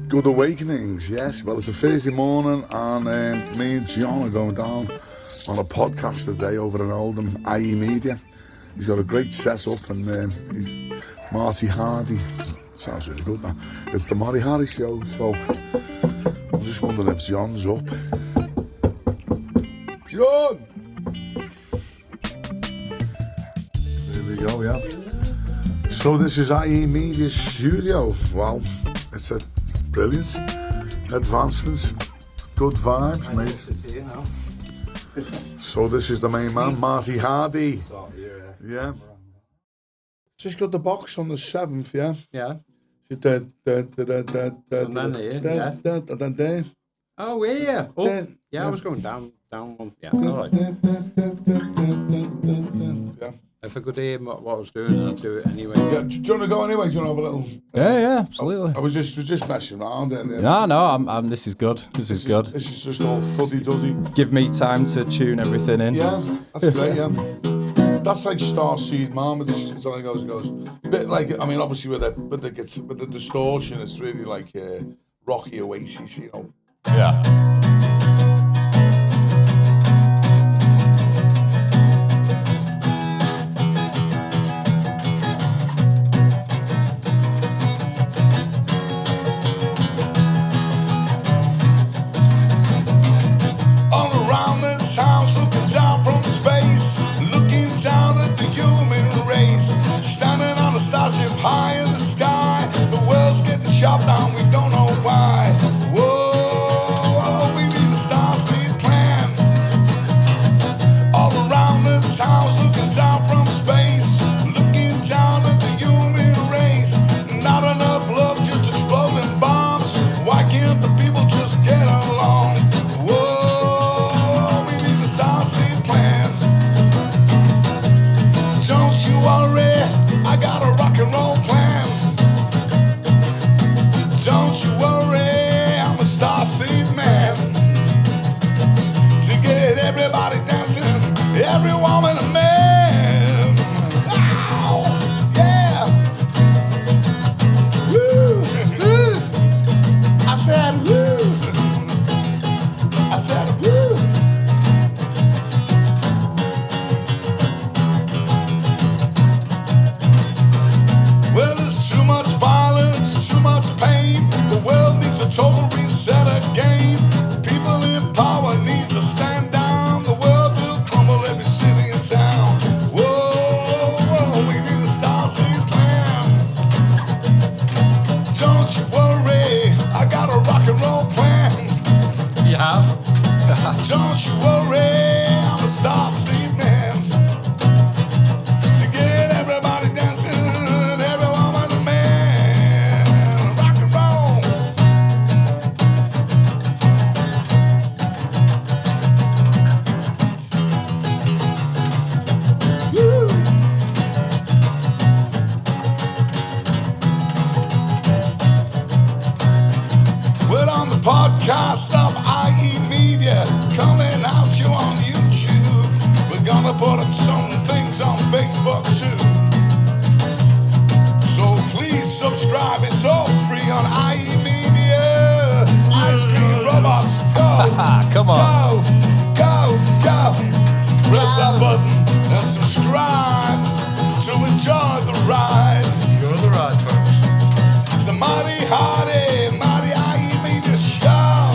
Good awakenings, yes. Well, it's a Thursday morning, and me and John are going down on a podcast today over in Oldham, IE Media. He's got a great setup, and he's Marty Hardy. Sounds really good now. It's the Marty Hardy show, so I'm just wondering if John's up. John! There we go, yeah. So this is IE Media Studio. Wow, it's brilliant. Advancements, good vibes, mate. So this is the main man, Marty Hardy. Yeah. Just got the box on the 7th, yeah? Yeah. And then there. Oh, yeah. Oh, yeah, I was going down one. Yeah, all right. Yeah. If I could hear what I was doing, I'd do it anyway. Yeah, do you want to go anyway? Do you want to have a little... Yeah, absolutely. I was just messing around. No, I'm this is good. This is good. This is just all fuddy-duddy. Give me time to tune everything in. Yeah, that's great, yeah. That's like Starseed, man. It's how it goes. A bit like, I mean, obviously with the distortion, it's really like Rocky Oasis, you know. Yeah. All around this house, looking down from space, looking down at the human race, standing on a starship high in the sky. The world's getting chopped down, we don't know why. Whoa, we need a Starseed plan. All around this house, looking down from space, looking down at the human race. Not enough love, just exploding bombs. Why can't the people just get along? Whoa, we need a Starseed plan. Don't you worry, I got a rock and roll plan. Don't you worry, I'm a Starseed man. To get everybody dancing, every woman a man. Ow, yeah. Woo, woo. I said woo. I said woo. Well, there's too much violence, too much pain. The world needs a total reset again. People in power need to stand down. The world will crumble, every city and town. Whoa, whoa, we need a Starseed plan. Don't you worry, I got a rock and roll plan. You have? Don't you worry, I'm a Starseed man. To get everybody dancing, every woman a man. Rock and roll. Woo. We're on the podcast of IE Media, coming out you on YouTube. We're gonna put up some things on Facebook too. So please subscribe, it's all free on IE Media. Ice cream robots, go, Come on. go. Press that button and subscribe to enjoy the ride. You're the right, folks. It's the Marty Hardy, Marty IE Media show.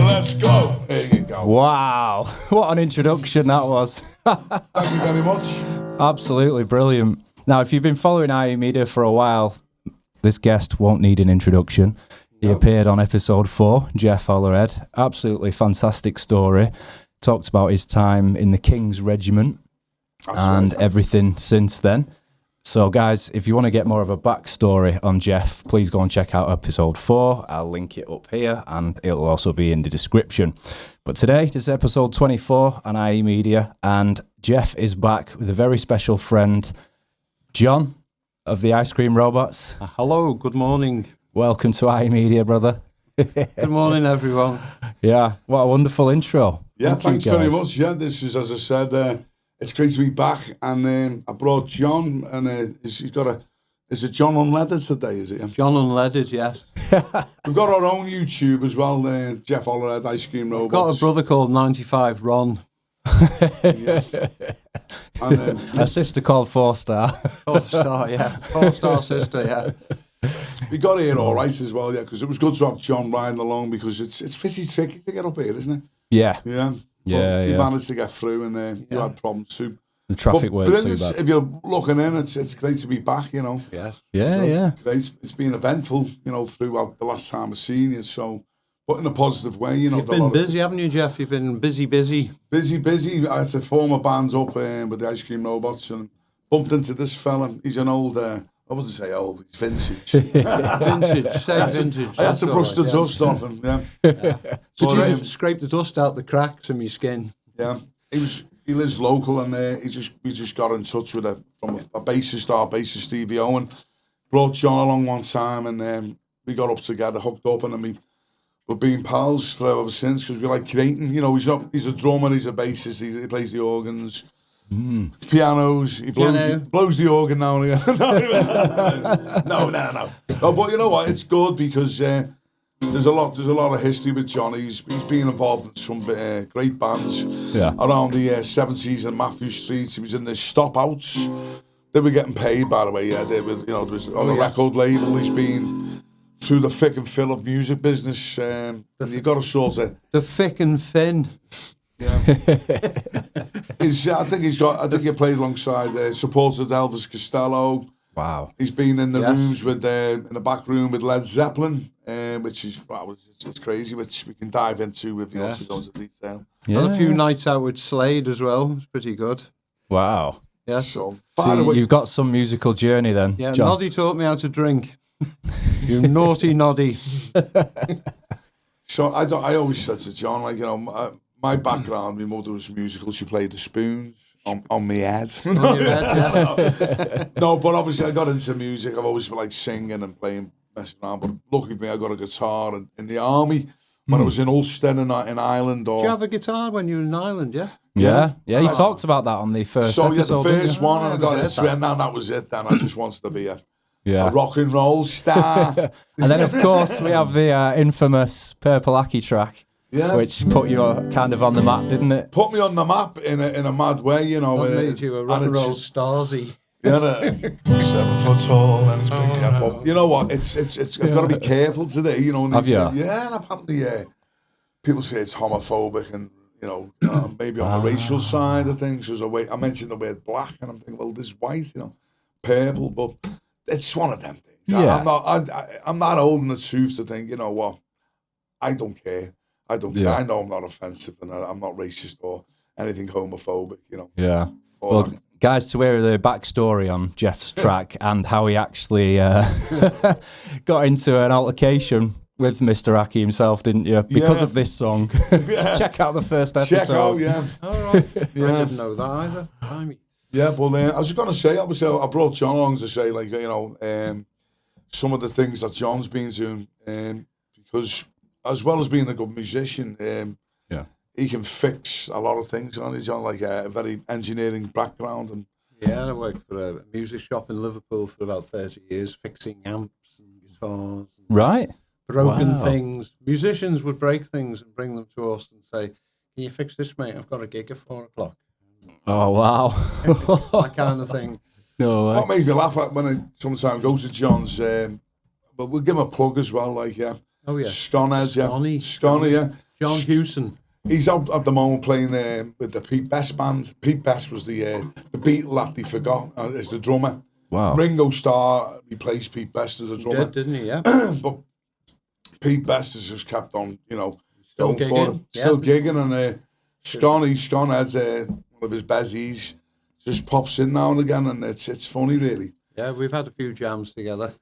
Let's go. There you go. Wow, what an introduction that was. Thank you very much. Absolutely brilliant. Now, if you've been following IE Media for a while, this guest won't need an introduction. He appeared on episode 4, Jeff Ollerhead. Absolutely fantastic story. Talked about his time in the King's Regiment and everything since then. So, guys, if you want to get more of a backstory on Jeff, please go and check out episode 4. I'll link it up here, and it'll also be in the description. But today, this is episode 24 on IE Media, and Jeff is back with a very special friend, John of the Ice Cream Robots. Hello, good morning. Welcome to IE Media, brother. Good morning, everyone. Yeah, what a wonderful intro. Yeah, Thank thanks you, very guys. much. Yeah, this is, as I said, it's great to be back. And I brought John, and he's got Is it John Unleaded today, is it? Yeah? John Unleaded, yes. We've got our own YouTube as well, Jeff Ollerhead, Ice Cream Robots. I've got a brother called 95 Ron. And, a sister called 4-Star. 4-Star, yeah. 4-Star sister, yeah. We got here all right as well, yeah, because it was good to have John riding along because it's pretty tricky to get up here, isn't it? Yeah. Yeah. Yeah, We managed to get through and you had problems too. The traffic weren't too bad. If you're looking in, it's great to be back, you know. Yes. Yeah. Great. It's been eventful, you know, throughout the last time I've seen you, so... But in a positive way, you know. You've been busy, haven't you, Jeff? You've been busy. Busy. I had to form a band up with the Ice Cream Robots and bumped into this fella. He's an old, I wouldn't say old, he's vintage. Vintage. I had to brush the dust off him, yeah. Did you scrape the dust out the cracks from your skin? Yeah. He lives local and we just got in touch with from a bassist, our bassist Stevie Owen. Brought John along one time and we got up together, hooked up, and then we've been pals for ever since because we like creating. You know, he's a drummer, he's a bassist, he plays the organs, pianos, he blows the organ now and again. No. But you know what? It's good because there's a lot of history with John. He's been involved in some great bands around the 70s in Matthew Street. He was in the Stop Outs. They were getting paid, by the way. Yeah, they were. You know, there was on the record label. He's been through the thick and thin of music business. You got to sort of the thick and thin. Yeah. I think he played alongside supported Elvis Costello. Wow. He's been in the rooms with in the back room with Led Zeppelin, which is it's crazy, which we can dive into if you want to go into detail. Yeah. And a few nights out with Slade as well. It's pretty good. Wow. Yeah. So you've got some musical journey then. Yeah. John. Noddy taught me how to drink. You naughty Noddy. So I always said to John, like, you know, my background, my mother was musical. She played the spoons on my head. On your head, No, but obviously I got into music. I've always been like singing and playing, messing around. But luckily for me, I got a guitar in the army when I was in Ulster in Ireland. Did you have a guitar when you were in Ireland, yeah? Yeah. You talked about that on the first episode. So the first one, and I got into it, and then that was it. Then I just wanted to be a rock and roll star. And then, of course, we have the infamous Purple Aki track. Yeah. Which put you kind of on the map, didn't it? Put me on the map in a mad way, you know. That made you a rock and roll starsy. Yeah, 7 foot tall and it's big. Yeah, but you know what? It's I've got to be careful today, you know. Have you? Yeah, and apparently, people say it's homophobic and you know, maybe on the racial side of things. Because I mentioned the word black, and I'm thinking, well, this is white, you know, purple, but it's one of them things. Yeah. I'm not old in the truth to think, you know what? I don't care. I don't care. I know I'm not offensive and I'm not racist or anything homophobic, you know. Yeah. Well, guys, to hear the backstory on Jeff's track and how he actually got into an altercation with Mr. Aki himself, didn't you? Because of this song. Check out the first episode. Check out, yeah. All right. I didn't know that either. Yeah, well, I was going to say, obviously, I brought John along to say, like, you know, some of the things that John's been doing, because as well as being a good musician, he can fix a lot of things. He's on like a very engineering background. And I worked for a music shop in Liverpool for about 30 years, fixing amps and guitars. And right. Broken things. Musicians would break things and bring them to us and say, "Can you fix this, mate? I've got a gig at 4 o'clock." Oh, wow. That kind of thing. No way. What made me laugh at when I sometimes go to John's, but we'll give him a plug as well, like, Oh, yeah. Sconney, yeah. John Hewson. He's out at the moment playing with the Pete Best band. Pete Best was the Beatle that they forgot as the drummer. Wow. Ringo Starr replaced Pete Best as a drummer. He did, didn't he? Yeah. But Pete Best has just kept on, you know, still going gigging. for him. Still gigging. And Sconney has one of his bezies, just pops in now and again, and it's funny, really. Yeah, we've had a few jams together.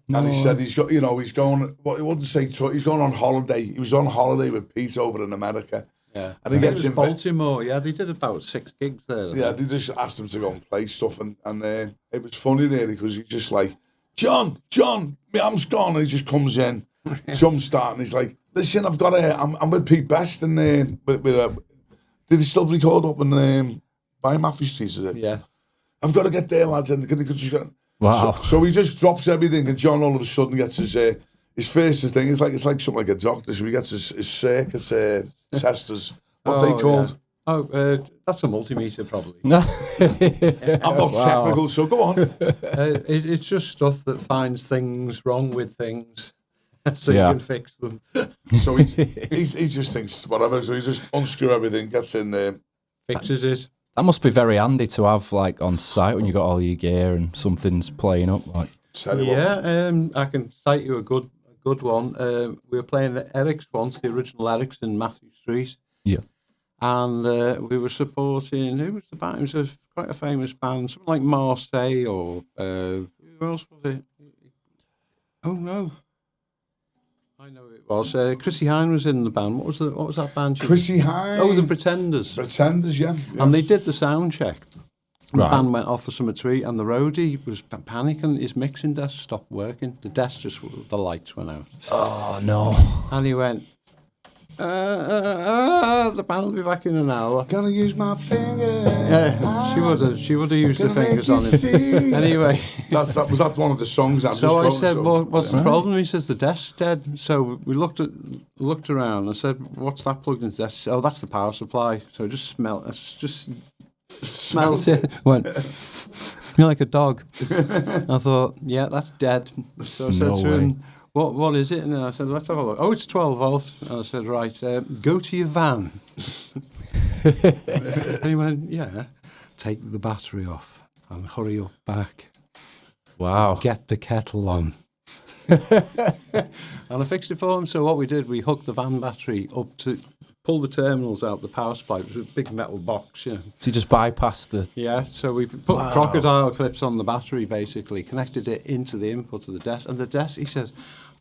And he said he's got, you know, he's going. Well, he wouldn't say he's going on holiday. He was on holiday with Pete over in America. Yeah, and he gets in Baltimore. Yeah, they did about 6 gigs there. Yeah, they just asked him to go and play stuff, and it was funny really because he's just like, John, my arm's gone, and he just comes in, jumpstart, and he's like, listen, I've got I'm with Pete Best, and did he still record up in by Matthew Street? Is it? Yeah. I've got to get there, lads, and Wow. So he just drops everything, and John all of a sudden gets his first thing. It's like something like a doctor. So he gets his circuit testers. What they called? Yeah. Oh, that's a multimeter, probably. I'm not technical, so go on. It's just stuff that finds things wrong with things, so you can fix them. So he just thinks whatever. So he just unscrew everything, gets in there, fixes it. That must be very handy to have like on site when you got all your gear and something's playing up. Like, I can cite you a good one. We were playing at Eric's once, the original Eric's in Matthew Street. Yeah. And we were supporting, who was the band? It was quite a famous band, something like Marseille or who else was it? Oh no, I know it was. Chrissy Hine was in the band. What was that band? Chrissy Hine. Oh, the Pretenders. Pretenders, yeah. And they did the sound check. Right. The band went off for some tweet, and the roadie was panicking. His mixing desk stopped working. The desk the lights went out. oh no. And he went, the band will be back in an hour. Gonna use my finger. Yeah, she would have used her fingers on him. Anyway, was that one of the songs? So I said, well, what's the problem? He says the desk's dead. So we looked around. I said, what's that plugged into the desk? Oh, that's the power supply. So I just smelled it. Went, you're like a dog. I thought, yeah, that's dead. So I said to him, what is it? And I said, let's have a look. Oh, it's 12 volts. And I said, right, go to your van. And he went, yeah, take the battery off and hurry up back. Wow. Get the kettle on. And I fixed it for him. So what we did, we hooked the van battery up to pull the terminals out, the power supply. It was a big metal box, you know. So you just bypassed the... Yeah, so we put crocodile clips on the battery, basically, connected it into the input of the desk. And the desk, he says,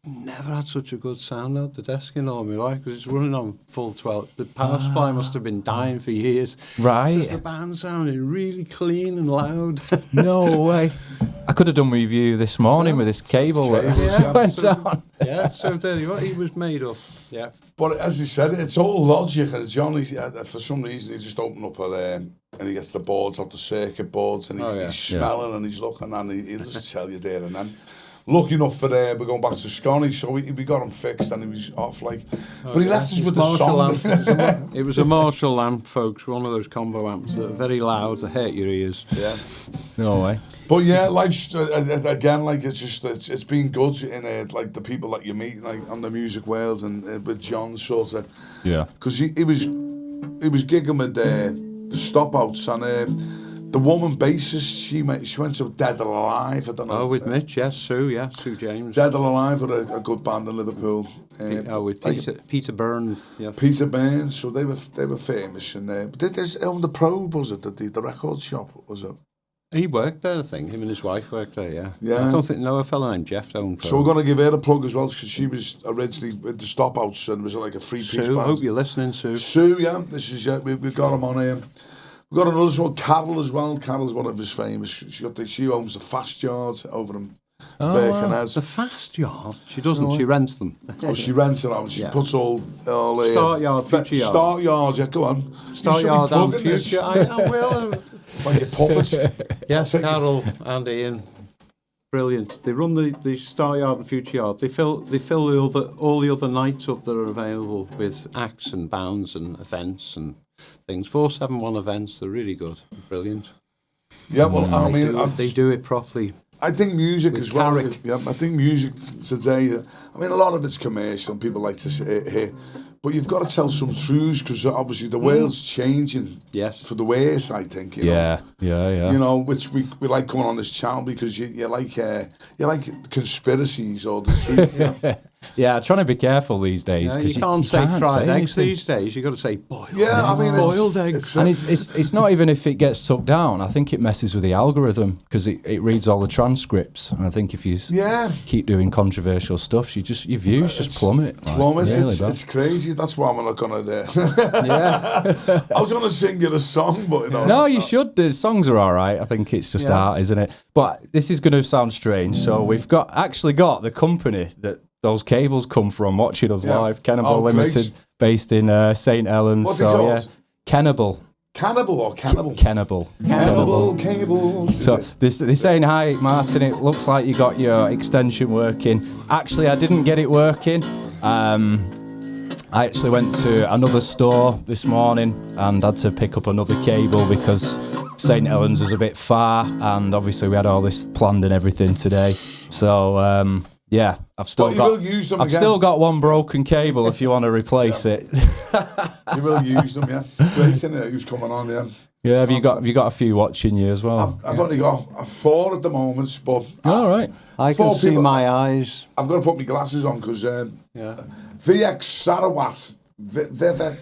never had such a good sound out the desk in all my life, because it's running on full 12. The power supply must have been dying for years. Right. Says the band sounded really clean and loud. No way. I could have done with you this morning with this cable that went down. Yeah, so there you go. He was made up. Yeah. But as he said, it's all logic. And John, for some reason, he just opened up and he gets the boards out the circuit boards, and he's smelling and he's looking, and he'll just tell you there and then. Lucky enough for we're going back to Scotty, so we got him fixed, and he was off like. But he left us with the song. It was a Marshall amp, folks. One of those combo amps that are very loud, they hurt your ears. Yeah. No way. But yeah, life's again, like it's been good in like the people that you meet, like on the music world, and with John sort of. Yeah. Because he was gigging with the stop outs, and the woman bassist, she went to Dead or Alive. I don't know. Oh, with Mitch, yes, Sue James. Dead or Alive were a good band in Liverpool. With Peter Burns, yes. Peter Burns, so they were famous, and but the Probe, was it the record shop, was it? He worked there, I think. Him and his wife worked there, yeah. Yeah. I don't know a fella named Jeff owned Probe. So we're going to give her a plug as well, because she was originally with the Stop Outs and was like a three-piece band. I hope you're listening, Sue. Sue, yeah. This is we've got him on here. We've got another one, Carol, as well. Carol's one of his famous. She owns the Fast Yard over in Birkenhead. The Fast Yard? She doesn't. She rents them. Oh, she rents it out. She puts all Start Yard, Future Yard. Start Yard, yeah, go on. Start Yard and Future. I will. Like your puppets. Yes, Carol and Ian. Brilliant. They run the Start Yard and Future Yard. They fill all the other nights up that are available with acts and bands and events and things. 471 events. They're really good. Brilliant. Yeah, well, I mean, they do it properly. I think music with as well. Carrick. Yeah, I think music today. I mean, a lot of it's commercial. And people like to hear, but you've got to tell some truths, because obviously the world's changing. Yes. For the worse, I think. You know? Yeah. You know, which we like coming on this channel, because you like conspiracies or the truth. You know? Yeah, trying to be careful these days. You can't say fried eggs these days. You've got to say boiled. Yeah, I mean, boiled eggs. And it's not even if it gets took down. I think it messes with the algorithm, because it reads all the transcripts. And I think if you keep doing controversial stuff, your views just plummet. It's crazy. That's why I'm not going to Yeah. I was going to sing you a song, but you know. No, you should. The songs are all right. I think it's just art, isn't it? But this is going to sound strange. So we've actually got the company that those cables come from watching us live. Cannibal Limited, based in St. Helens. What's it called? Cannibal. Cannibal or Cannibal? Cannibal. Cannibal cables. So they're saying, hi, Martin, it looks like you got your extension working. Actually, I didn't get it working. I actually went to another store this morning and had to pick up another cable because St. Helens was a bit far, and obviously we had all this planned and everything today. So, yeah, I've still got one broken cable if you want to replace it. You will use them, yeah. It's great, isn't it? Who's coming on, yeah. Yeah, have you got a few watching you as well? I've only got 4 at the moment, but all right. I can see my eyes. I've got to put my glasses on because VX Sarawat, Vivek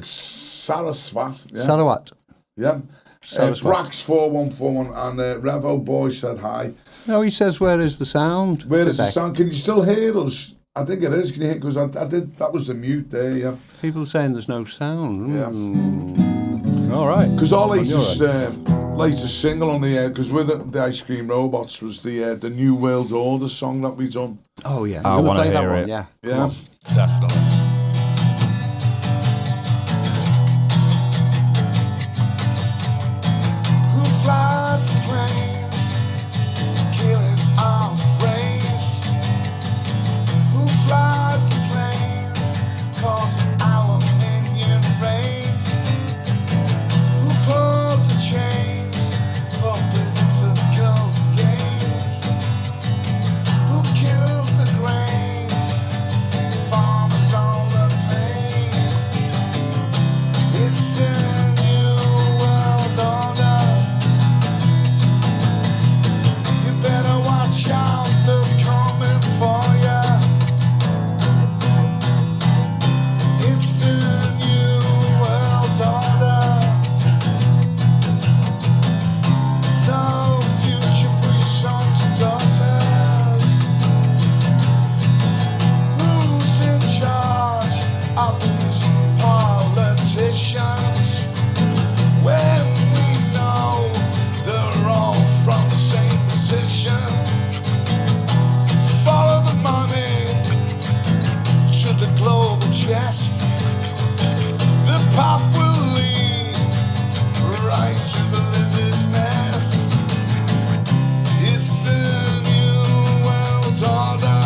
Saraswat, yeah. Sarawat. Yeah. Brax 4141 and Revo Boy said hi. No, he says, where is the sound? Where is the sound? Can you still hear us? I think it is. Can you hear? Because I did. That was the mute there. Yeah. People saying there's no sound. Yeah. All right. Because our latest single on the air, because with the Ice Cream Robots was the New World Order song that we done. Oh yeah. I want to hear it. Yeah. Yeah. Definitely. Who flies the planes, killing our brains? Who flies the planes, causing aluminium rain? Who pulls the chains for political gains? Who kills the grains, farmers on the plain? It's the new world order. You better watch out, they're coming for ya. It's the new world order. No future for your sons and daughters. Who's in charge of these politicians? When we know they're all from the same position. Follow the money to the global chest. The path will lead right to the lizard's nest. It's the new world order.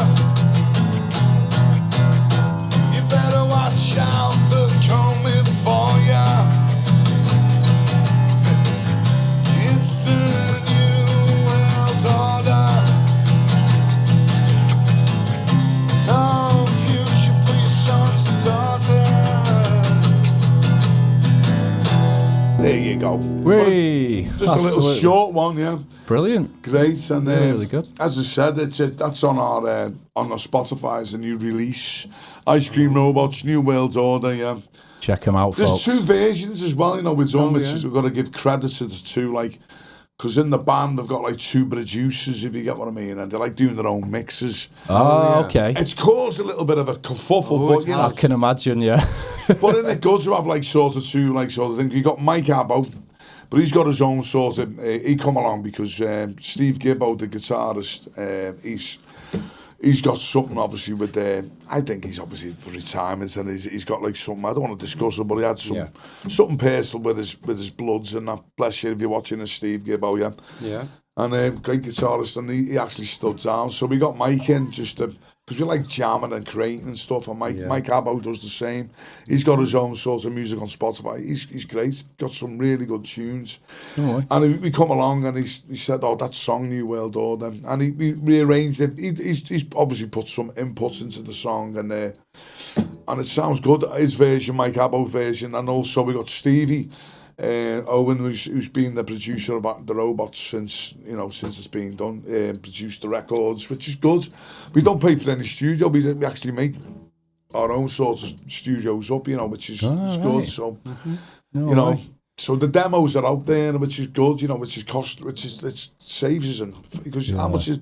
You better watch out, they're coming for ya. It's the new world order. No future for your sons and daughters. There you go. Whee! Just a little short one, yeah. Brilliant. Great, and Really good. As I said, that's on our Spotify as a new release. Ice Cream Robots, New World Order, yeah. Check them out, There's folks. 2 versions as well, we've done, which is, we've got to give credit to the 2, because in the band they've got 2 producers, if you get what I mean, and they're doing their own mixes. Oh, okay. It's caused a little bit of a kerfuffle, but I can imagine, yeah. but in it good to have sort of 2 sort of things. You got Mike Abbo, but he's got his own sort of. He come along because Steve Gibbo, the guitarist, he's got something obviously with I think he's obviously for retirement, and he's got something. I don't want to discuss it, but he had something personal with his bloods and that. Bless you if you're watching this, Steve Gibbo, yeah. Yeah. And great guitarist, and he actually stood down. So we got Mike in just to. Because we like jamming and creating and stuff, and Mike Abbo does the same. He's got his own sort of music on Spotify. He's great. Got some really good tunes. Oh, and we come along and he said, "Oh, that song, New World Order," and he rearranged it. He's obviously put some input into the song, and it sounds good. His version, Mike Abbo version, and also we got Stevie Owen, who's been the producer of the Robots since it's been done. Produced the records, which is good. We don't pay for any studio. We actually make our own sort of studios up, which is good. So so the demos are out there, which is good. Which is it saves us, and because how much is.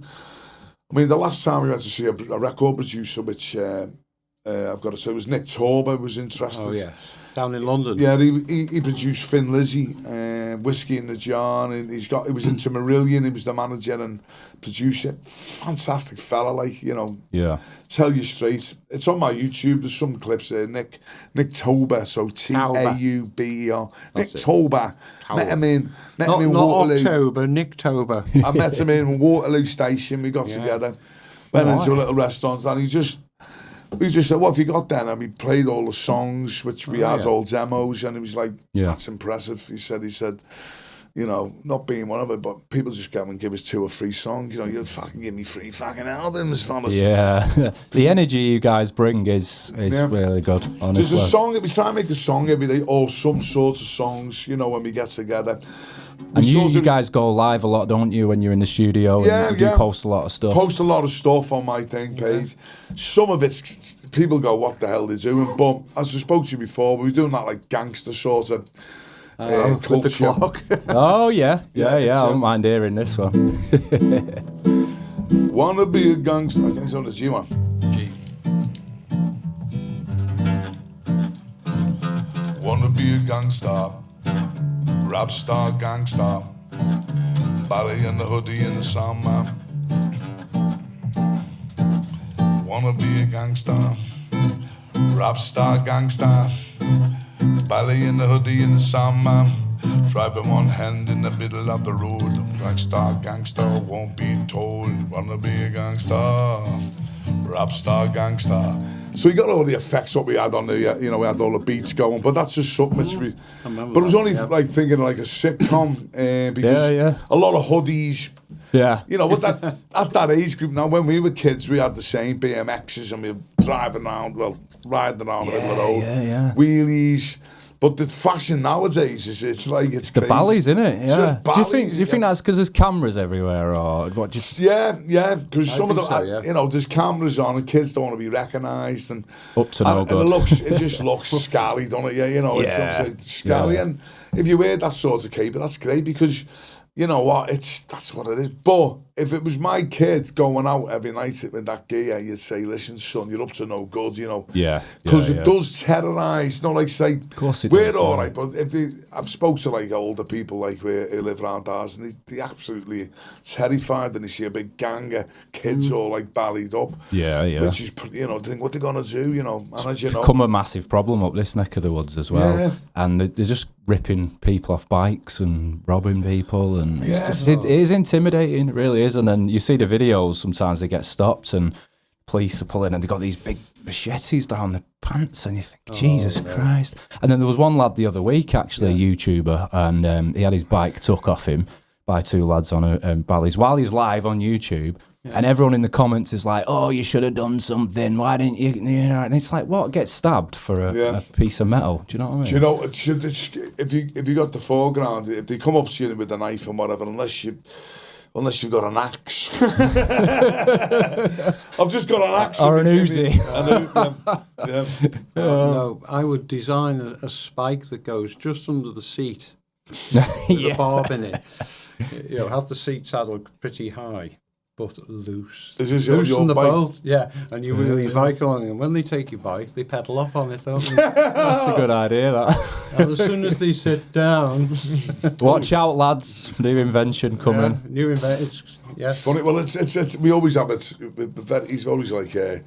I mean, the last time we went to see a record producer, which I've got to say, was Nick Torber was interested. Oh yeah. Down in London. Yeah, he produced Thin Lizzy, Whiskey in the Jar, and he was into Marillion. He was the manager and producer. Fantastic fella, like, you know. Yeah. Tell you straight. It's on my YouTube. There's some clips there. Nick Tauber, so Tauber. Nick Tauber. Met him in Waterloo. October, Nick Tober. I met him in Waterloo Station. We got together. Went into a little restaurant, and we just said, "What have you got then?" And we played all the songs, which we had all demos, and he was like, "That's impressive." He said, you know, not being one of it, but people just come and give us 2 or 3 songs. You know, you'll fucking give me 3 fucking albums, fellas. Yeah, the energy you guys bring is really good, honestly. There's a song that we try and make a song every day, or some sort of songs, you know, when we get together. And you guys go live a lot, don't you, when you're in the studio? And you post a lot of stuff. Post a lot of stuff on my thing page. Some of it's, people go, what the hell they're doing? But as I spoke to you before, we were doing that like gangster sort of culture. With the clock. Oh, yeah. I don't mind hearing this one. Wanna be a gangster. I think it's on the G one. G. Wanna be a gangster. Rap star, gangster, Bally and the Hoodie and the Sandman. Wanna be a gangster, rap star, gangster, Bally and the Hoodie and the Sandman. Driving one hand in the middle of the road. Rock star, gangster, won't be told. Wanna be a gangster, rap star, gangster. So we got all the effects what we had on the, you know, we had all the beats going, but that's just something which we. But it was only like thinking like a sitcom because a lot of hoodies. Yeah. You know, but that at that age group now, when we were kids, we had the same BMXs and we were driving around, riding around the road, wheelies. But the fashion nowadays it's like it's the ballies, isn't it? Yeah. Do you think that's because there's cameras everywhere, or what? Just yeah. Because some of them, you know, there's cameras on, and kids don't want to be recognised, and up to no good. And it just looks scally, don't it? Yeah, you know, it's scally, and if you wear that sort of cape, that's great because. You know what? That's what it is. But if it was my kid going out every night with that gear, you'd say, "Listen, son, you're up to no good." You know. Yeah. Because it does terrorise. Like say, of course it we're does, all right, but I've spoke to like older people like who live around ours, and they absolutely terrified when they see a big gang of kids all like ballied up. Yeah. Which is, you know, think what they're gonna do. You know, and as you know, become a massive problem up this neck of the woods as well. Yeah. And they're just ripping people off bikes and robbing people, and it is intimidating, it really is. And then you see the videos, sometimes they get stopped and police are pulling and they've got these big machetes down their pants, and you think, Jesus Christ. And then there was one lad the other week, actually, a YouTuber, and he had his bike took off him by 2 lads on a ballies while he's live on YouTube. Yeah. And everyone in the comments is like, "Oh, you should have done something. Why didn't you?" You know, and it's like, what? Get stabbed for a piece of metal? Do you know what I mean? Do you know? If you got the foreground, if they come up to you with a knife and whatever, unless you've got an axe, I've just got an axe or an Uzi. No, I would design a spike that goes just under the seat with a barb in it. You know, have the seat saddle pretty high. But loose. Loosen the bolt, and you wheel your bike along, and when they take your bike, they pedal off on it, don't they? That's a good idea, that. And as soon as they sit down... Watch out, lads, new invention coming. New invention, yes. Funny, well, it's we always have it, he's always like,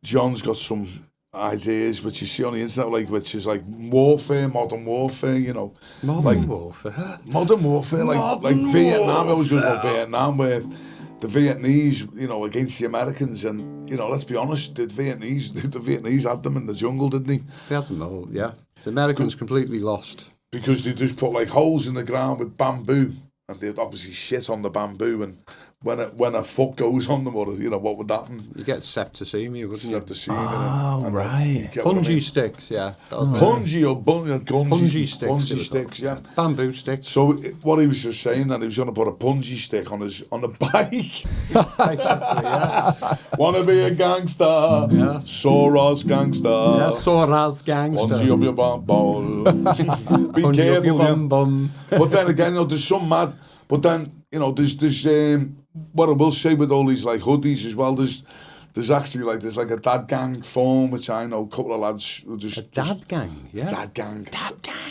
John's got some ideas which you see on the internet, like, which is like modern warfare, you know. Modern warfare, like Vietnam. I always go about Vietnam, where the Vietnamese, you know, against the Americans, and, you know, let's be honest, the Vietnamese had them in the jungle, didn't they? They had them all, yeah. The Americans completely lost. Because they just put like holes in the ground with bamboo, and they'd obviously shit on the bamboo, and when a foot goes on them, or, you know, what would happen? You get septicemia, wouldn't you? Septicemia. Oh, right. Punji sticks, yeah. Punji or punji sticks. Punji sticks, yeah. Bamboo sticks. So what he was just saying, that he was going to put a punji stick on the bike. Basically, yeah. Wanna be a gangster? Yeah. Soros gangster. Yeah, Soros gangster. Punji up your ball. Be Punji careful, up your bum. But then again, you know, there's some mad. But then, you know, there's what I will say with all these like hoodies as well. there's actually there's a dad gang form, which I know a couple of lads who just... A dad gang, yeah. Dad gang.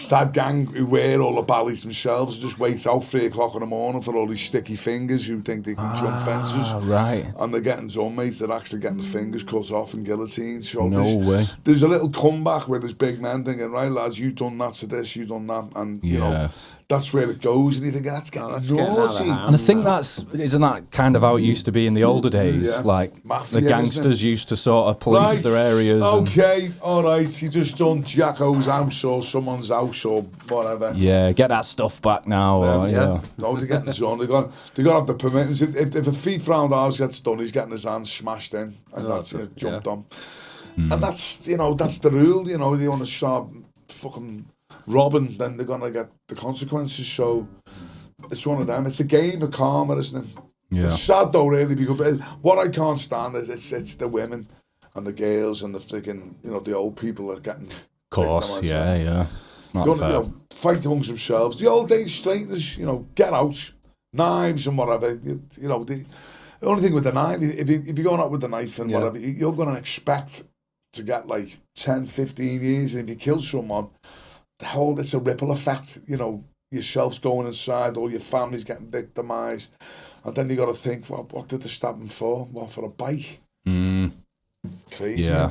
Dad gang who wear all the ballys themselves, just wait out 3 o'clock in the morning for all these sticky fingers who think they can jump fences. Right. And they're getting done, mate. They're actually getting the fingers cut off and guillotined. So No way. There's a little comeback where there's big men thinking, right, lads, you've done that to this, you've done that. And, you know, that's where it goes. And you think, that's getting naughty. And I think isn't that kind of how it used to be in the older days? Yeah. Like, Mafia, the gangsters used to sort of police their areas. Okay, all right. You just done Jacko's house or someone's house or whatever. Yeah, get that stuff back now. Or, No, they're getting done. They got to have the permittance. If a thief round ours gets done, he's getting his hands smashed in and that's it, jumped on. And that's, you know, that's the rule. You know, you want to start fucking robbing, then they're gonna get the consequences. So it's one of them. It's a game of karma, isn't it? Yeah. It's sad though, really, because what I can't stand is it's the women and the girls and the freaking, you know, the old people are getting. Of course, yeah. Going, you know, fight amongst themselves. The old age straighteners, you know, get out, knives and whatever. You know, the only thing with the knife, if you're going out with the knife and whatever, you're going to expect to get like 10, 15 years. And if you kill someone, it's a ripple effect. You know, yourself's going inside, all your family's getting victimised. And then you got to think, well, what did they stab him for? What, for a bike? Crazy. Yeah,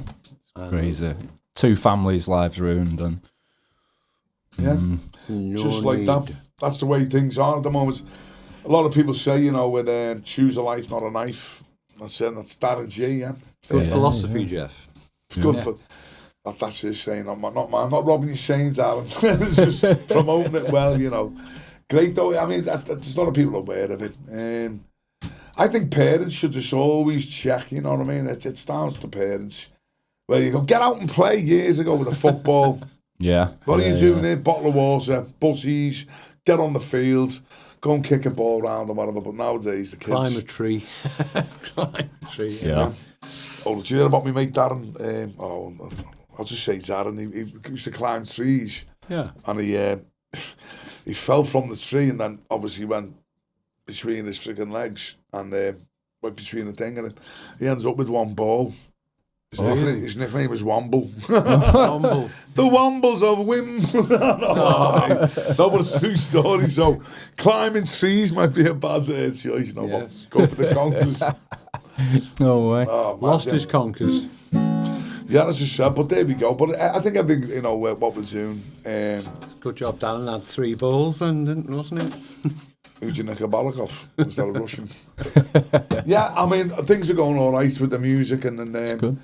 crazy. 2 families' lives ruined. And just like that. That's the way things are at the moment. A lot of people say, you know, with choose a life, not a knife. That's it. That's that and G, yeah. Good philosophy, Jeff. Good for... That's his saying, not mine. I'm not robbing your sayings, Aaron. It's just promoting it well, you know. Great though. I mean, there's a lot of people aware of it. I think parents should just always check, you know what I mean? It's down to the parents. Where you go, get out and play years ago with a football. What are you doing here? Bottle of water, butties, get on the field, go and kick a ball around or whatever. But nowadays, the kids... Climb a tree. Climb a tree. Yeah. Oh, do you hear about me mate Darren? I'll just say Darren, he used to climb trees. Yeah. And he fell from the tree and then obviously went between his freaking legs and went between the thing and he ends up with one ball. His nickname was Womble. Womble. The Wombles of Wimbledon. No, but it's true story. So climbing trees might be a bad choice. No, but go for the conkers. No way. Oh, Lost his conkers. Yeah, that's just sad, but there we go. But I think, you know, what we're doing. Good job, Dan. Had 3 balls then, wasn't it? Who'd you nick a Balakov? Was that a Russian? Yeah, I mean, things are going all right with the music. And then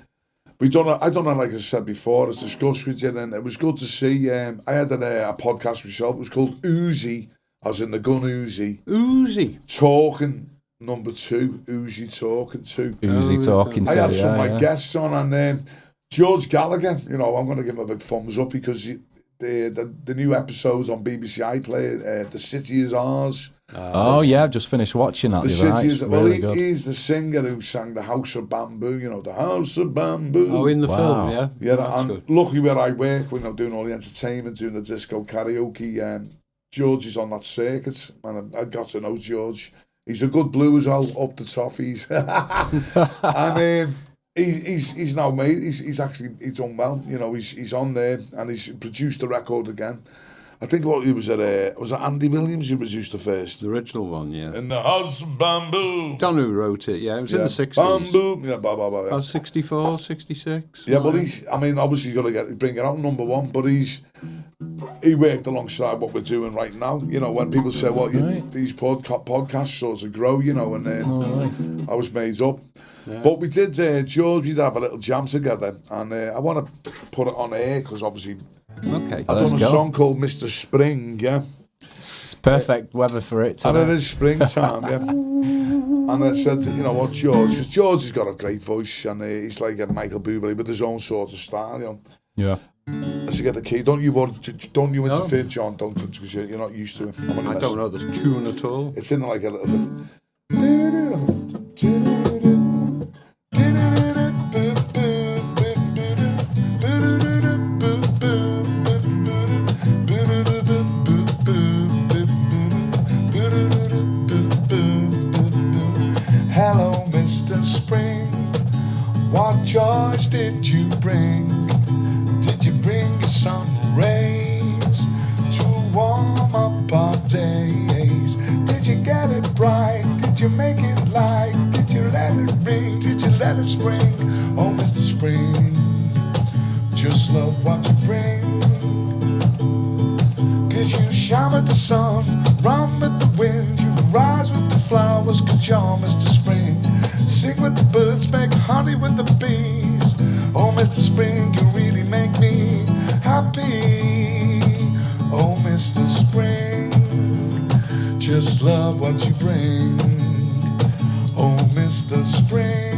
I don't know, like I said before, as discussed with you, and it was good to see. I had a podcast myself. It was called Uzi, as in the gun Uzi. Uzi. Talking. Number 2, Uzi Talking 2. Uzi Talking 2. I had some of my guests on, and George Gallagher, you know, I'm going to give him a big thumbs up because the new episodes on BBC iPlayer, The City Is Ours. I've just finished watching that. The City Is really he's the singer who sang The House of Bamboo, you know, The House of Bamboo. Oh, in the film, yeah. Yeah, and luckily where I work, we're doing all the entertainment, doing the disco karaoke, George is on that circuit, and I got to know George. He's a good blue as well, up the toffees. And he's now made. He's done well. You know, he's on there and he's produced the record again. I think what he was at was it Andy Williams who produced the first, the original one, yeah. In the House of Bamboo. Don't know who wrote it. Yeah, it was in the 60s. Bamboo. Yeah, blah blah blah. About 64, 66. Yeah, but obviously he's got to bring it out number 1. But he worked alongside what we're doing right now. You know, when people say, "Well, these podcasts sort of grow," you know, and I was made up. Yeah. But we did, George, we did have a little jam together, and I want to put it on air because obviously, I've done a song called Mr. Spring, yeah. It's perfect weather for it tonight. And it is springtime, yeah. And I said, you know what, George, because George has got a great voice, and he's like a Michael Bublé with his own sort of style, you know. Yeah. Let's get the key. Don't you interfere, John, don't, because you're not used to it. I don't know the tune at all. It's in like a little bit. Hello, Mr. Spring. What joys did you bring? Did you bring your sun rays to warm up our days? Did you get it bright? Did you make it light? Did you let it ring? Did you let it spring? Oh, Mr. Spring, just love what you bring. 'Cause you shine with the sun, run with the wind, you rise with the flowers, 'cause you're Mr. Spring. Sing with the birds, make honey with the bees. Oh, Mr. Spring, you really make me happy. Oh, Mr. Spring, just love what you bring. Oh, Mr. Spring.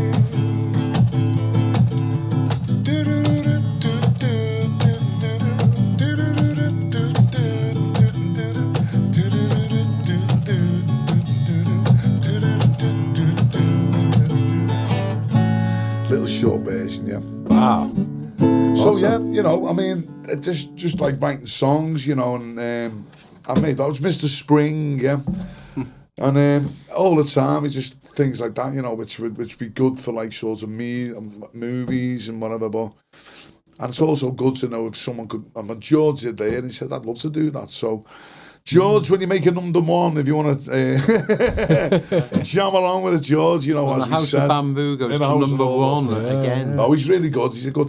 Little short version, yeah. Wow. So Awesome. yeah, you know, I mean, just like writing songs, you know, and I made that was Mr. Spring, yeah, and all the time it's just things like that, you know, which would be good for like sort of movies and whatever. But and it's also good to know if someone could. I mean, George did there, and he said I'd love to do that. So. George, when you make a number one, if you want to jam along with it, George, you know, Well, as the we House said, of Bamboo goes in to the House number of Order. one again. Oh, he's really good. He's a good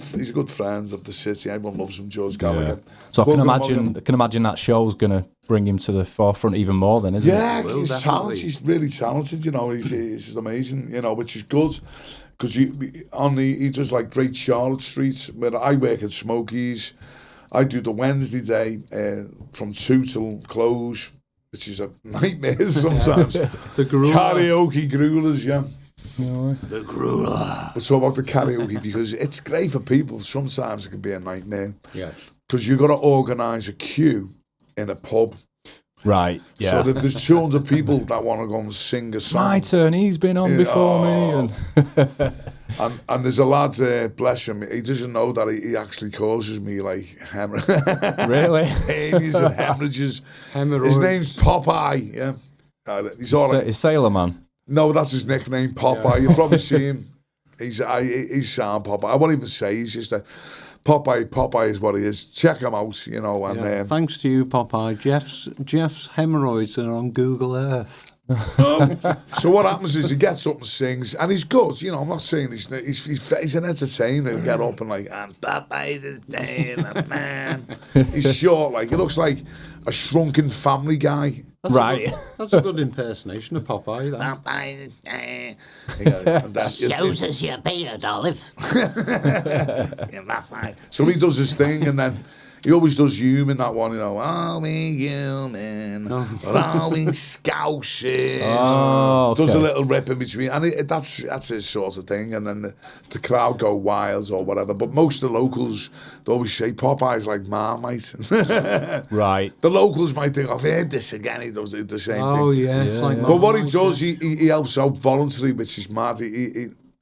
friend of the city. Everyone loves him, George Gallagher. So I can Welcome. imagine that show's going to bring him to the forefront even more then, isn't Yeah, it? Will, he's definitely. talented. He's really talented. You know, he's amazing. You know, which is good because he does like Great Charlotte Street, where I work at Smokies. I do the Wednesday day from 2 till close, which is a nightmare sometimes. The grueler. Karaoke gruelers, yeah. The grueler. Let's talk about the karaoke because it's great for people. Sometimes it can be a nightmare Yeah. because you've got to organise a queue in a pub. Right, yeah. So that there's 200 people that want to go and sing a song. My turn, he's been on before me. And there's a lad, bless him, he doesn't know that he actually causes me like Really? hernias and hemorrhages. Hemorrhoids. His name's Popeye, yeah. He's all right. It's Sailor Man. No, that's his nickname, Popeye. You'll probably see him. He's Sam Popeye. I won't even say, he's just a Popeye is what he is. Check him out, you know. And Yeah, thanks to you, Popeye. Jeff's hemorrhoids are on Google Earth. so what happens is he gets up and sings, and he's good. You know, I'm not saying he's an entertainer. He'll get up and like, I'm Popeye the Sailor Man. He's short, like he looks like a shrunken Family Guy. Right. That's a good impersonation of Popeye. That. Popeye the Sailor. Shows us your beard, Olive. So he does his thing, and then he always does human, that one, you know. Are we human? Or are we scousers? Oh, okay. Does a little rip in between, and that's his sort of thing. And then the crowd go wild or whatever. But most of the locals, they always say Popeye's like Marmite. Right. The locals might think, I've heard this again. He does the same Oh, thing. yeah. It's like But what he Marmite, does, yeah. he helps out voluntarily, which is mad.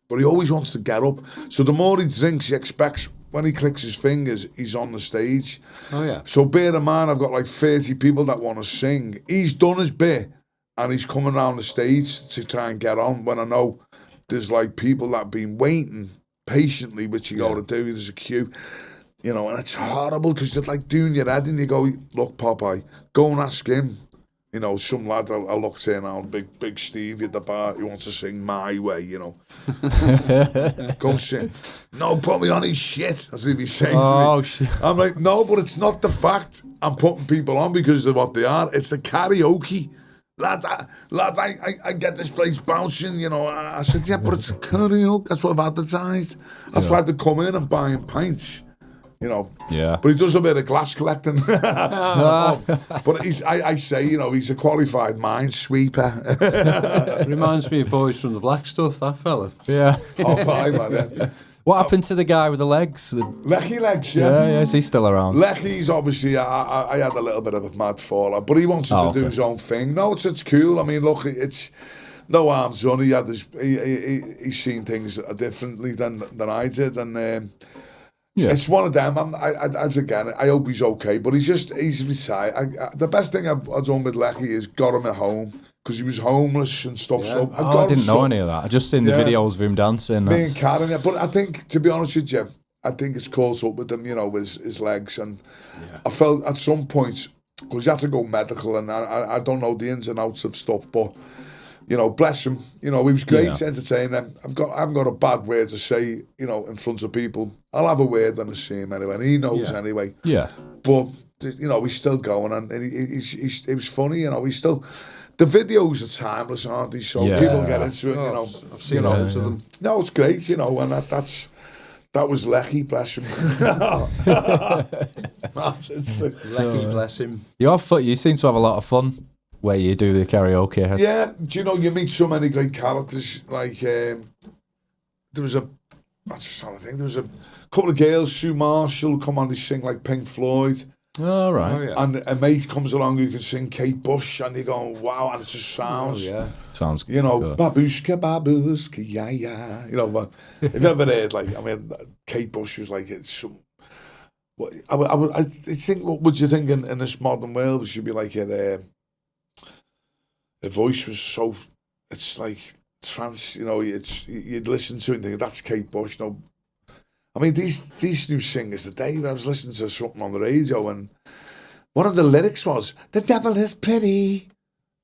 But he always wants to get up. So the more he drinks, he expects when he clicks his fingers, he's on the stage. Oh, yeah. So bear in mind, I've got like 30 people that want to sing. He's done his bit, and he's coming around the stage to try and get on. When I know there's like people that have been waiting patiently, which you got to do. There's a queue, you know, and it's horrible because you're like doing your head, and you go, look, Popeye, go and ask him. You know, some lad I looked in on, big Steve at the bar, he wants to sing My Way, you know. Go sing. No, put me on his shit, that's what he'd be saying to me. Shit. I'm like, no, but it's not the fact I'm putting people on because of what they are. It's the karaoke. Lad, I get this place bouncing, you know. I said, yeah, but it's karaoke. That's what I've advertised. That's why I have to come in and buy him pints. You know, Yeah. but he does a bit of glass collecting. But I say, you know, he's a qualified minesweeper. Reminds me of boys from the Black Stuff, that fella. Yeah. Oh, fine, man. Yeah. What happened to the guy with the legs? Lecky legs, Yeah, is he still around? Lecky's obviously, I had a little bit of a mad fallout, but he wanted to do his own thing. No, it's cool. I mean, look, it's no harm done. He had he's seen things differently than I did, and it's one of them. I hope he's okay, but he's retired. The best thing I've done with Lecky is got him at home. because he was homeless and stuff. Yeah. So I didn't know any of that. I just seen the videos of him dancing. Me and Karen, yeah. But I think, to be honest with you, I think it's caught up with him, you know, with his legs. And I felt at some point, because he had to go medical, and I don't know the ins and outs of stuff, but, you know, bless him. You know, he was great to entertain them. I haven't got a bad word to say, you know, in front of people. I'll have a word when I see him anyway, and he knows anyway. Yeah. But, you know, he's still going, and he was funny, you know, he's still... The videos are timeless, aren't they? So people get into it, you know. I've seen loads of them. No, it's great, you know, and that was Lecky, bless him. Lecky, bless him. You seem to have a lot of fun where you do the karaoke. Yeah, do you know, you meet so many great characters. Like, there was a couple of girls, Sue Marshall, come on, they sing like Pink Floyd. Oh, right. Oh, yeah. And a mate comes along who can sing Kate Bush, and you're going, wow, and it just sounds... Sounds good. You know, babushka, babushka, yeah, yeah. You know, but if you ever heard, like, I mean, Kate Bush was like, it's some... I think, what would you think in this modern world? She'd be like, her voice was so... It's like trance, you know, you'd listen to it and think, that's Kate Bush, no... I mean, these new singers today, I was listening to something on the radio, and one of the lyrics was, "The devil is pretty."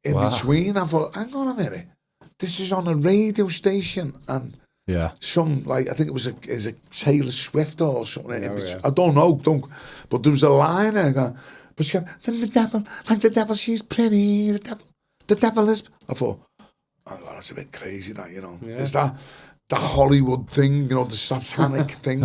In between, I thought, hang on a minute, this is on a radio station, and some, like, I think it was a Taylor Swift or something. I don't know, but there was a line there going, but she kept, the devil, she's pretty, the devil is... I thought, oh, that's a bit crazy, that, you know. Is that... The Hollywood thing, you know, the satanic thing.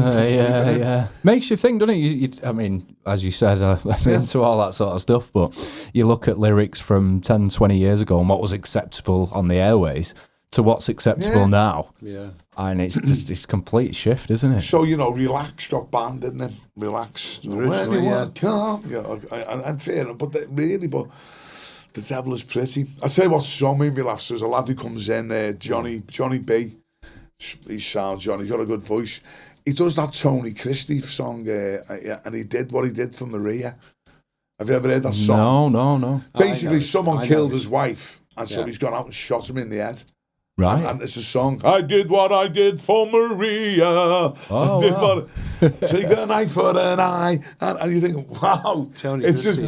Makes you think, doesn't it? I mean, as you said, I'm into all that sort of stuff, but you look at lyrics from 10, 20 years ago and what was acceptable on the airways to what's acceptable now. Yeah. And it's just this complete shift, isn't it? So, you know, Relax got banned, didn't it? Relax. When you want to come. And fair enough, but the devil is pretty. I'll tell you what song made me laugh. There's a lad who comes in, Johnny B. He sounds Johnny, he's got a good voice. He does that Tony Christie song, and he did what he did for Maria. Have you ever heard that song? No. Basically, someone killed his wife, and so he's gone out and shot him in the head. Right. And it's a song, I did what I did for Maria. Take an eye for an eye. And you think, wow. It's just,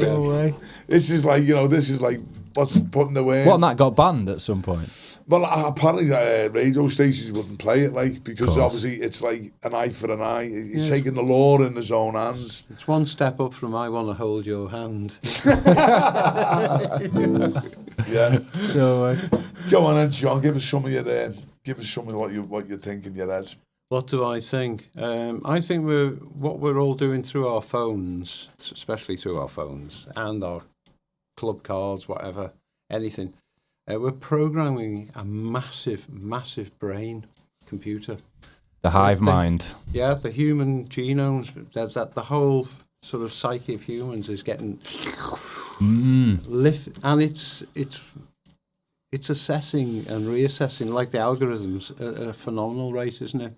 this is like, you know, this is like, what's putting away. Well, and that got banned at some point. Well, apparently radio stations wouldn't play it, like, because obviously it's like an eye for an eye. He's taking the law in his own hands. It's one step up from I want to hold your hand. Yeah. No way. Go on then, John. Give us some of what you think in your head. What do I think? I think what we're all doing through our phones, especially through our phones and our club cards, whatever, anything. We're programming a massive, massive brain computer. The hive mind. Yeah, the human genomes. There's the whole sort of psyche of humans is getting lift, and it's assessing and reassessing, like the algorithms, at a phenomenal rate, isn't it?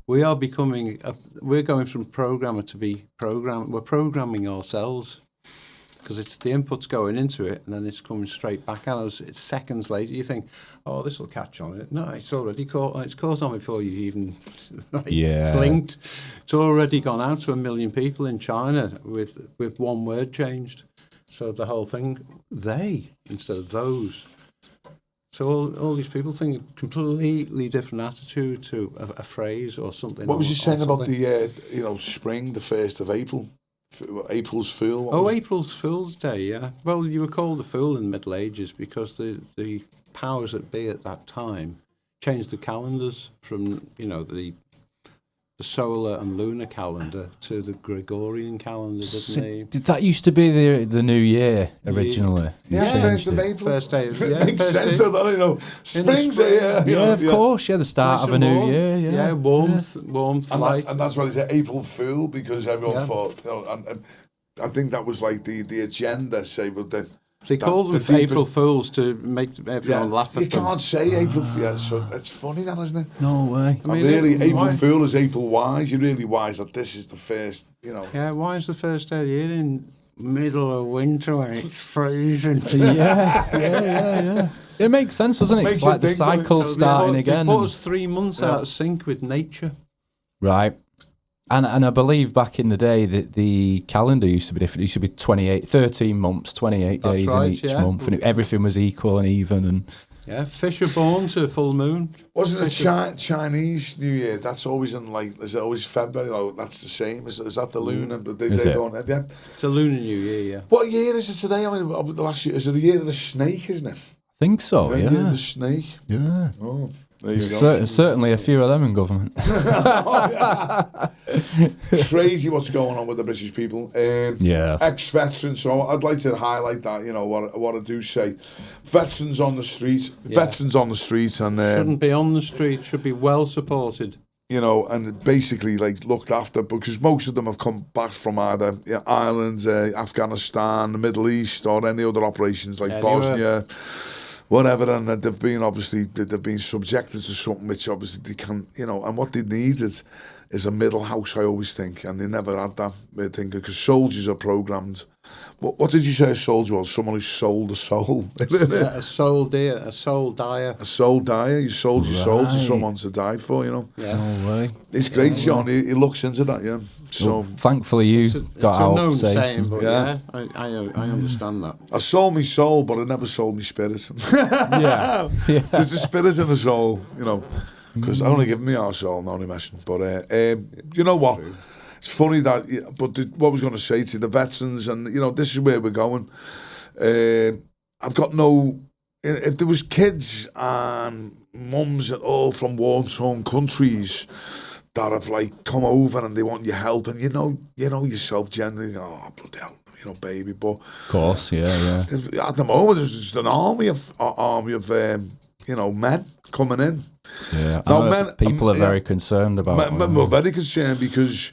We are becoming. We're going from programmer to be programmed. We're programming ourselves. Because it's the inputs going into it, and then it's coming straight back at us. It's seconds later. You think, "Oh, this will catch on it." No, it's already caught. It's caught on before you even blinked. It's already gone out to 1 million people in China with one word changed. So the whole thing, they instead of those. So all these people think a completely different attitude to a phrase or something. What was you saying about the spring, the 1st of April? April's Fool? April's Fool's Day, yeah. Well, you were called a fool in the Middle Ages because the powers that be at that time changed the calendars from, you know, the solar and lunar calendar to the Gregorian calendar, didn't they? Did that used to be the new year originally? Yeah, 1st of April. First day of, makes sense of that, you know. Spring's here. Yeah, of course. Yeah, the start of a new year. Yeah, warmth, light. And that's why they say April Fool, because everyone thought, you know, and I think that was like the agenda, say, but then. They called them April Fools to make everyone laugh at them. You can't say April Fool, so it's funny that, isn't it? No way. I mean, really, April Fool is April wise. You're really wise that this is the first, you know. Yeah, why is the first day of the year in middle of winter when it's freezing. Yeah. It makes sense, doesn't it? Makes It's you like the think, doesn't it? cycle's So starting They again. put us 3 months out of sync with nature. Right. And I believe back in the day that the calendar used to be different. It used to be 13 months, 28 That's days right, in each yeah. month, and everything was equal and even. And Yeah, fish are born to full moon. Wasn't it Chinese New Year? That's always in is it always February? Like, that's the same. Is that the lunar? Is it? Yeah. It's a lunar New Year, yeah. What year is it today? I mean, the last year is it the year of the snake, isn't it? I think so, The year of yeah. the snake. Yeah. Oh, there you go. Certainly a few of them in government. Crazy what's going on with the British people. Yeah. Ex-veterans, so I'd like to highlight that, what I do say. Veterans on the street, and Shouldn't be on the street, should be well supported. and basically like looked after, because most of them have come back from either Ireland, Afghanistan, the Middle East, or any other operations like Bosnia, whatever, and they've been subjected to something which obviously they can, and what they needed is a middle house, I always think, and they never had that. I think because soldiers are programmed. What did you say a soldier was? Someone who sold a soul. Yeah, a soul dyer. A soul dyer. You sold your soul to someone to die for. Yeah. No way. It's great, John. He looks into that. Yeah. So thankfully you got it's a out known safe. saying, but Yeah. I understand that. I sold my soul, but I never sold my spirit. Yeah. There's a spirit in the soul, because I only give me our soul, not only messing. But you know what? True. It's funny that, what I was going to say to the veterans, and this is where we're going. I've got no. If there was kids and mums and all from war-torn countries that have like come over and they want your help, and you know yourself generally, oh bloody hell, baby. But Of course, yeah. at the moment, there's just an army of men coming in. Yeah. Now, People are very concerned about Men were very concerned because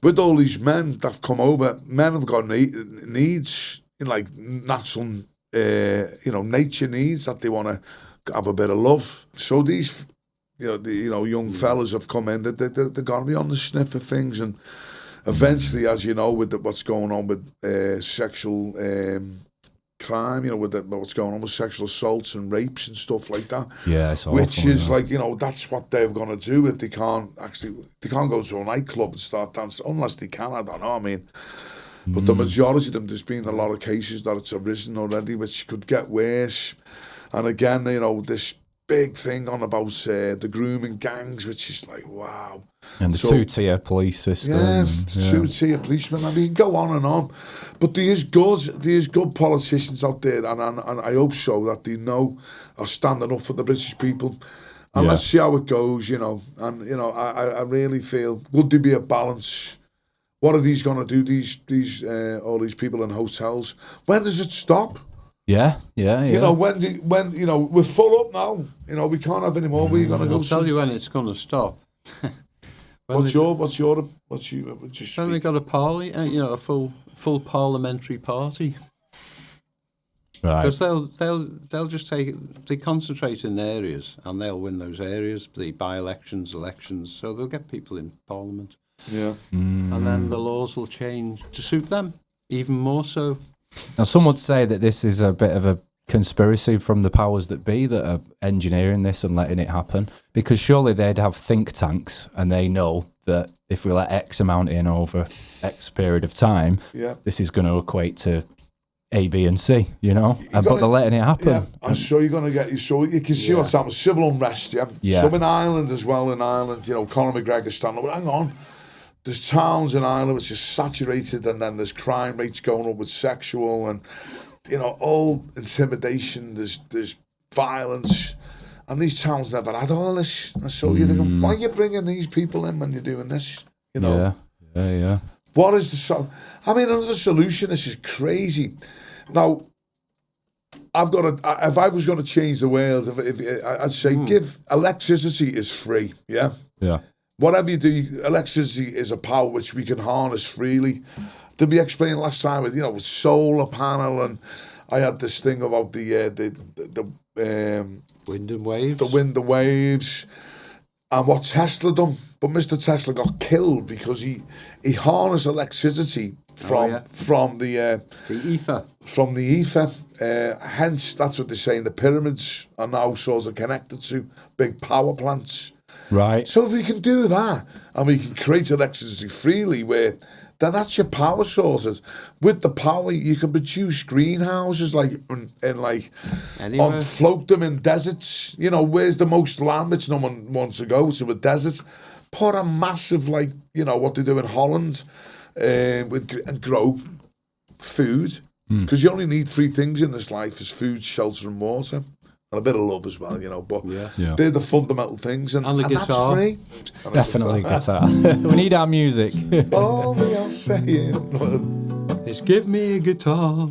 with all these men that have come over, men have got needs, like natural, nature needs that they want to have a bit of love. So these, young fellas have come in. They're going to be on the sniff of things, and eventually, as you know, with what's going on with sexual crime, with what's going on with sexual assaults and rapes and stuff like that. Yeah, it's awful, which is like, that's what they're going to do if they can't go to a nightclub and start dancing, unless they can, I don't know, I mean. But the majority of them, there's been a lot of cases that it's arisen already, which could get worse. And again, this big thing on about the grooming gangs, which is like, wow. And the two-tier police system. Yeah, the two-tier policemen. I mean, go on and on. But there is good politicians out there, and I hope so, that they are standing up for the British people. And let's see how it goes, And, I really feel, would there be a balance? What are these going to do, all these people in hotels? When does it stop? Yeah. When we're full up now. We can't have any more. We're going to go. I'll tell you when it's going to stop. When they got a full parliamentary party. Right. Because they'll just they concentrate in areas and they'll win those areas, the by-elections, elections, so they'll get people in Parliament. Yeah. And then the laws will change to suit them, even more so. Now, some would say that this is a bit of a conspiracy from the powers that be that are engineering this and letting it happen, because surely they'd have think tanks and they know that if we let X amount in over X period of time, this is going to equate to A, B, and C, but they're letting it happen. Yeah, and so you're going to get, so you can see what's happening, civil unrest, So in Ireland as well, Conor McGregor standing up, hang on, there's towns in Ireland which are saturated, and then there's crime rates going up with sexual and, all intimidation, there's violence, and these towns never had all this. And so you're thinking, why are you bringing these people in when you're doing this? Yeah. What is another solution? This is crazy. Now, if I was going to change the world, if I'd say give electricity is free, yeah? Whatever you do, electricity is a power which we can harness freely. To be explained last time with solar panel, and I had this thing about the wind and waves. The wind and waves, and what Tesla done. But Mr. Tesla got killed because he harnessed electricity from the ether. From the ether. Hence, that's what they're saying. The pyramids are now sort of connected to big power plants. Right. So if we can do that, and we can create electricity freely, then that's your power sources. With the power, you can produce greenhouses float them in deserts. You know, where's the most land which no one wants to go to? A desert. Put a massive, what they do in Holland, and grow food. Because you only need 3 things in this life: is food, shelter, and water. And a bit of love as well, but they're the fundamental things. And the that's guitar. free. Definitely guitar. We need our music. All we are saying is give me a guitar.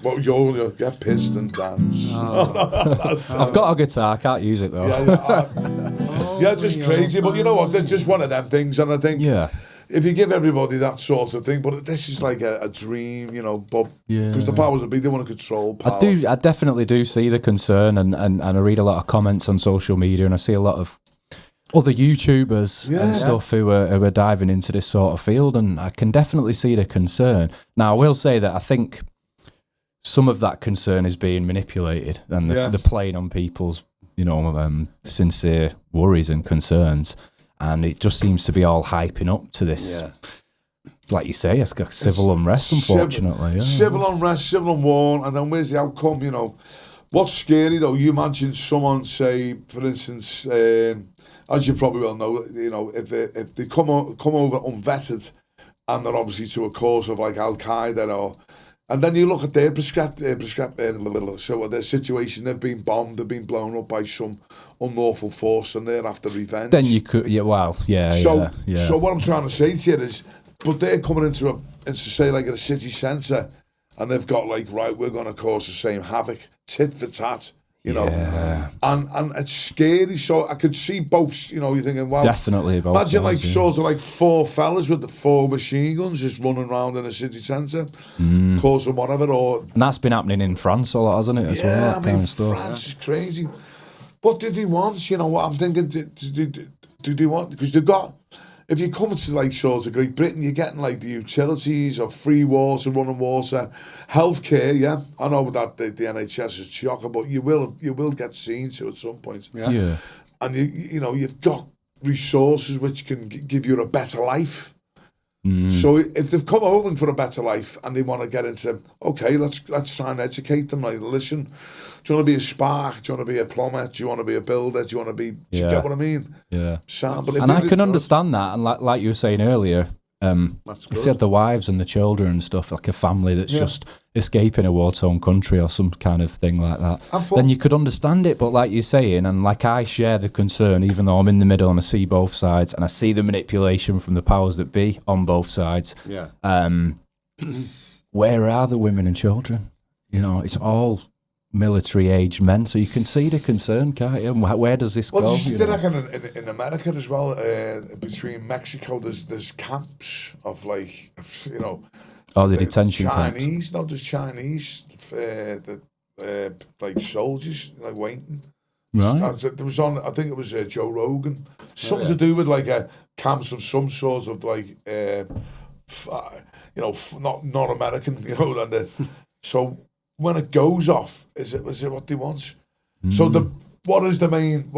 Well, you'll get pissed and dance. I've got a guitar, I can't use it though. Just crazy. But you know what? There's just one of them things, and I think if you give everybody that sort of thing, but this is like a dream, but because the powers that be, they want to control power. I definitely do see the concern, and I read a lot of comments on social media, and I see a lot of other YouTubers and stuff who are diving into this sort of field, and I can definitely see the concern. Now, I will say that I think some of that concern is being manipulated, and they're playing on people's, sincere worries and concerns. And it just seems to be all hyping up to this, like you say, it's got civil unrest, unfortunately. Civil unrest, civil war, and then where's the outcome, What's scary, though, you mentioned someone, say, for instance, as you probably well know, if they come over unvetted, and they're obviously to a cause of like Al-Qaeda and then you look at their their situation, they've been bombed, they've been blown up by some unlawful force, and they're after revenge. Then you could, So what I'm trying to say to you is, but they're coming into say like a city centre, and they've got we're going to cause the same havoc, tit for tat. And it's scary. So I could see both. You're thinking, well, definitely. Imagine sort of 4 fellas with the 4 machine guns just running around in a city centre, causing whatever. And that's been happening in France a lot, hasn't it? As well, that kind of stuff. France is crazy. What did they want? You know what I'm thinking? Do they want? Because they've got. If you come to sort of Great Britain, you're getting the utilities of free water, running water, healthcare. I know that the NHS is chocker, but you will get seen to at some point. Yeah. And you've got resources which can give you a better life. So if they've come over for a better life and they want to get into, okay, let's try and educate them. Listen, do you want to be a spark? Do you want to be a plumber? Do you want to be a builder? Do you want to be? Do you get what I mean? Yeah. But I can understand that, and like you were saying earlier, if you had the wives and the children and stuff, like a family that's just escaping a war-torn country or some kind of thing like that, then you could understand it. But like you're saying, and like I share the concern, even though I'm in the middle and I see both sides, and I see the manipulation from the powers that be on both sides. Yeah. Where are the women and children? It's all military-aged men, so you can see the concern, can't you? Where does this go? Well, they reckon in America as well, between Mexico, there's camps of the detention Chinese. camps. No, there's Chinese, soldiers waiting. Right. There was I think it was Joe Rogan, something to do with a camps of some sort of not American, and so. When it goes off, is it what they want? So what is the main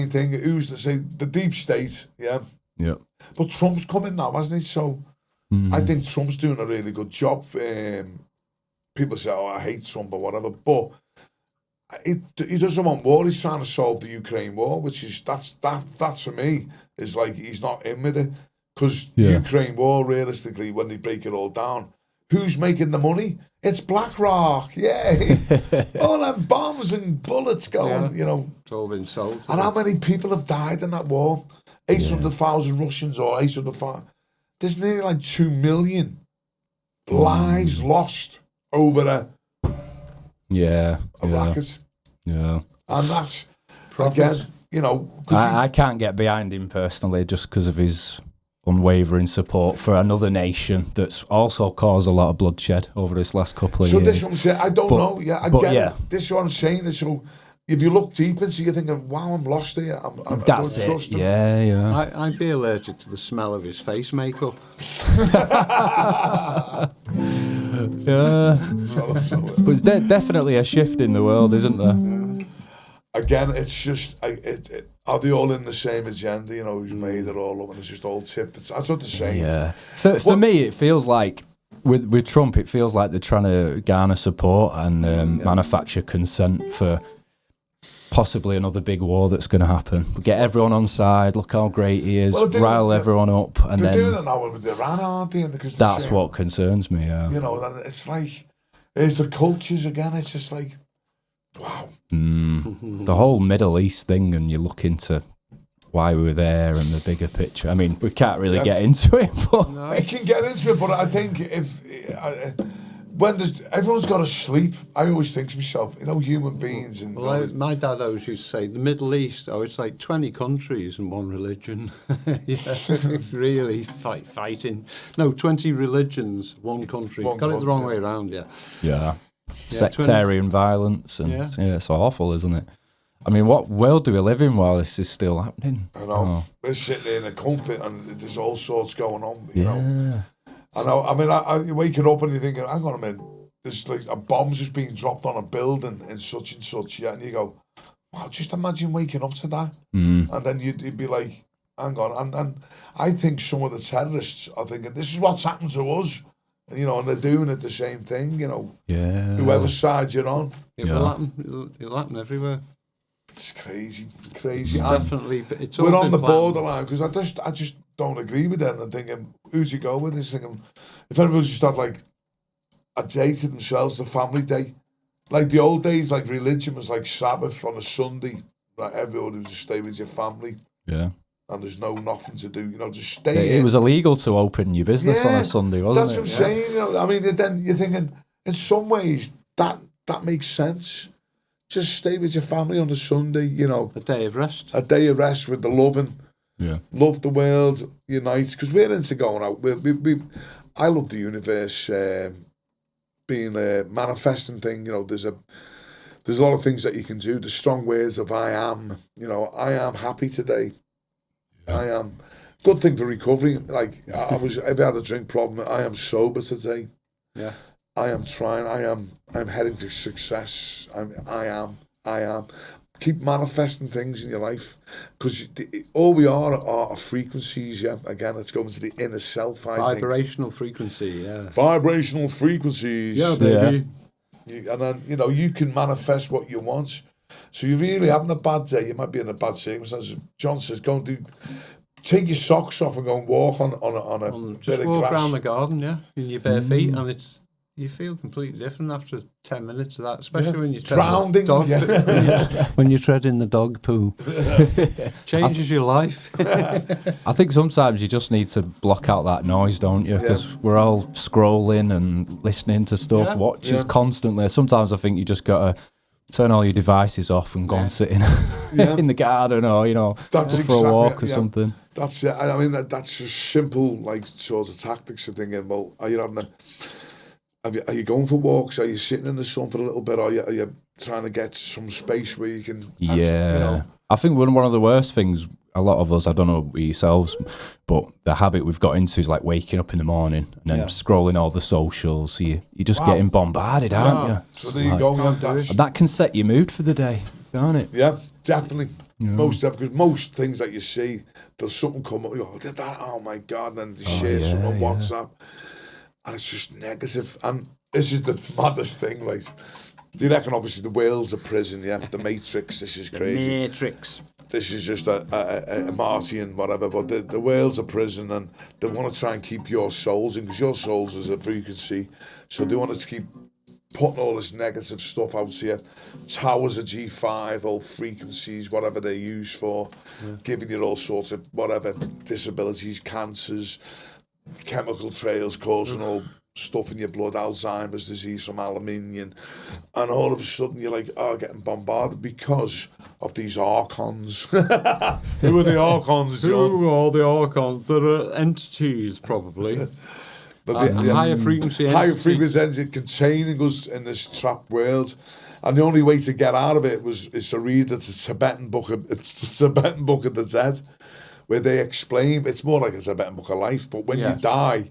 thing? Who's to say the deep state? Yeah. But Trump's coming now, hasn't he? So I think Trump's doing a really good job. People say, "Oh, I hate Trump" or whatever, but he doesn't want war. He's trying to solve the Ukraine war, which is that to me is he's not in with it, because the Ukraine war, realistically, when they break it all down, who's making the money? It's BlackRock, all them bombs and bullets going, It's all been sold. And how many people have died in that war? 800,000 Russians or 800,000. There's nearly 2 million lives lost over a racket. Yeah. And that's, again, I can't get behind him personally just because of his unwavering support for another nation that's also caused a lot of bloodshed over this last couple of years. So this is what I'm saying. I don't know. Yeah, I get it. This is what I'm saying. So if you look deep into it, you're thinking, wow, I'm lost here. I That's don't it. trust him. Yeah. I'd be allergic to the smell of his face makeup. Yeah. But there's definitely a shift in the world, isn't there? Again, it's just, are they all in the same agenda? You know, who's made it all up, and it's just all tipped. That's what they're saying. Yeah. For me, it feels like with Trump, it feels like they're trying to garner support and manufacture consent for possibly another big war that's going to happen. Get everyone on side. Look how great he is. Rile everyone up, and they're then doing it now with Iran, aren't they? Because that's what concerns me. Yeah. You know, and it's like there's the cultures again. It's just like, wow. The whole Middle East thing, and you look into why we were there and the bigger picture. I mean, we can't really get into it, but we can get into it. But I think when everyone's got to sleep, I always think to myself, you know, human beings. And my dad always used to say, the Middle East, it's like 20 countries and one religion. Really fighting. No, 20 religions, one country. Got it the wrong way around, Yeah. Sectarian violence, and it's awful, isn't it? I mean, what world do we live in while this is still happening? I know. We're sitting there in a comfort, and there's all sorts going on, you know. I know. I mean, you're waking up and you're thinking, hang on a minute, there's like a bomb's just being dropped on a building in such and such, and you go, wow, just imagine waking up to that. And then you'd be like, hang on. And I think some of the terrorists are thinking, this is what's happened to us. You know, and they're doing it the same thing, you know. Yeah. Whoever side you're on. It'll happen everywhere. It's crazy. Definitely. We're on the borderline, because I just don't agree with them. And thinking, who'd you go with this? Thinking, if everybody just had like a day to themselves, the family day. Like the old days, like religion was like Sabbath on a Sunday. Like everybody would just stay with your family. Yeah. And there's nothing to do, you know, just stay. It was illegal to open your business on a Sunday, wasn't it? That's what I'm saying. You know, I mean, then you're thinking, in some ways, that makes sense. Just stay with your family on a Sunday, you know. A day of rest. A day of rest with the loving. Yeah. Love the world, unite. Because we're into going out. I love the universe being a manifesting thing. You know, there's a lot of things that you can do. The strong words of I am. You know, I am happy today. I am. Good thing for recovery. Like, if I had a drink problem, I am sober today. Yeah. I am trying. I'm heading to success. I am. Keep manifesting things in your life, because all we are frequencies. Yeah. Again, let's go into the inner self. Vibrational frequency. Yeah. Vibrational frequencies. Yeah, baby. Yeah. And then, you know, you can manifest what you want. So you're really having a bad day. You might be in a bad circumstance. John says, take your socks off and go and walk on a bit of grass. Just walk around the garden, in your bare feet, and you feel completely different after 10 minutes of that, especially when you're drowning. When you're treading the dog poo. Changes your life. I think sometimes you just need to block out that noise, don't you? Because we're all scrolling and listening to stuff, watches constantly. Sometimes I think you just got to turn all your devices off and go and sit in in the garden, or, you know, for a walk or something. That's it. I mean, that's just simple, like, sort of tactics of thinking, well, are you going for walks? Are you sitting in the sun for a little bit? Are you trying to get some space where you can... you know? I think one of the worst things, a lot of us, I don't know about yourselves, but the habit we've got into is like waking up in the morning and then scrolling all the socials. So you're just getting bombarded, aren't you? So there you go. That can set your mood for the day, can't it? Yeah, definitely. Because most things that you see, there's something come up, you go, did that? Oh my God, and then you share something on WhatsApp. And it's just negative. And this is the maddest thing, right? Do you reckon, obviously, the world's a prison, the Matrix, this is crazy. The Matrix. This is just a Martian, whatever, but the world's a prison, and they want to try and keep your souls in, because your souls is a frequency, so they want to keep putting all this negative stuff out here. Towers of G5, all frequencies, whatever they use for, giving you all sorts of, whatever, disabilities, cancers, chemical trails causing all stuff in your blood, Alzheimer's disease from aluminium, and all of a sudden you're like, getting bombarded because of these archons. Who are the archons, John? Who are the archons? They're entities, probably. But higher frequency entities. Higher frequency entities containing us in this trapped world. And the only way to get out of it is to read the Tibetan book of the Dead, where they explain. It's more like a Tibetan book of life. But when you die,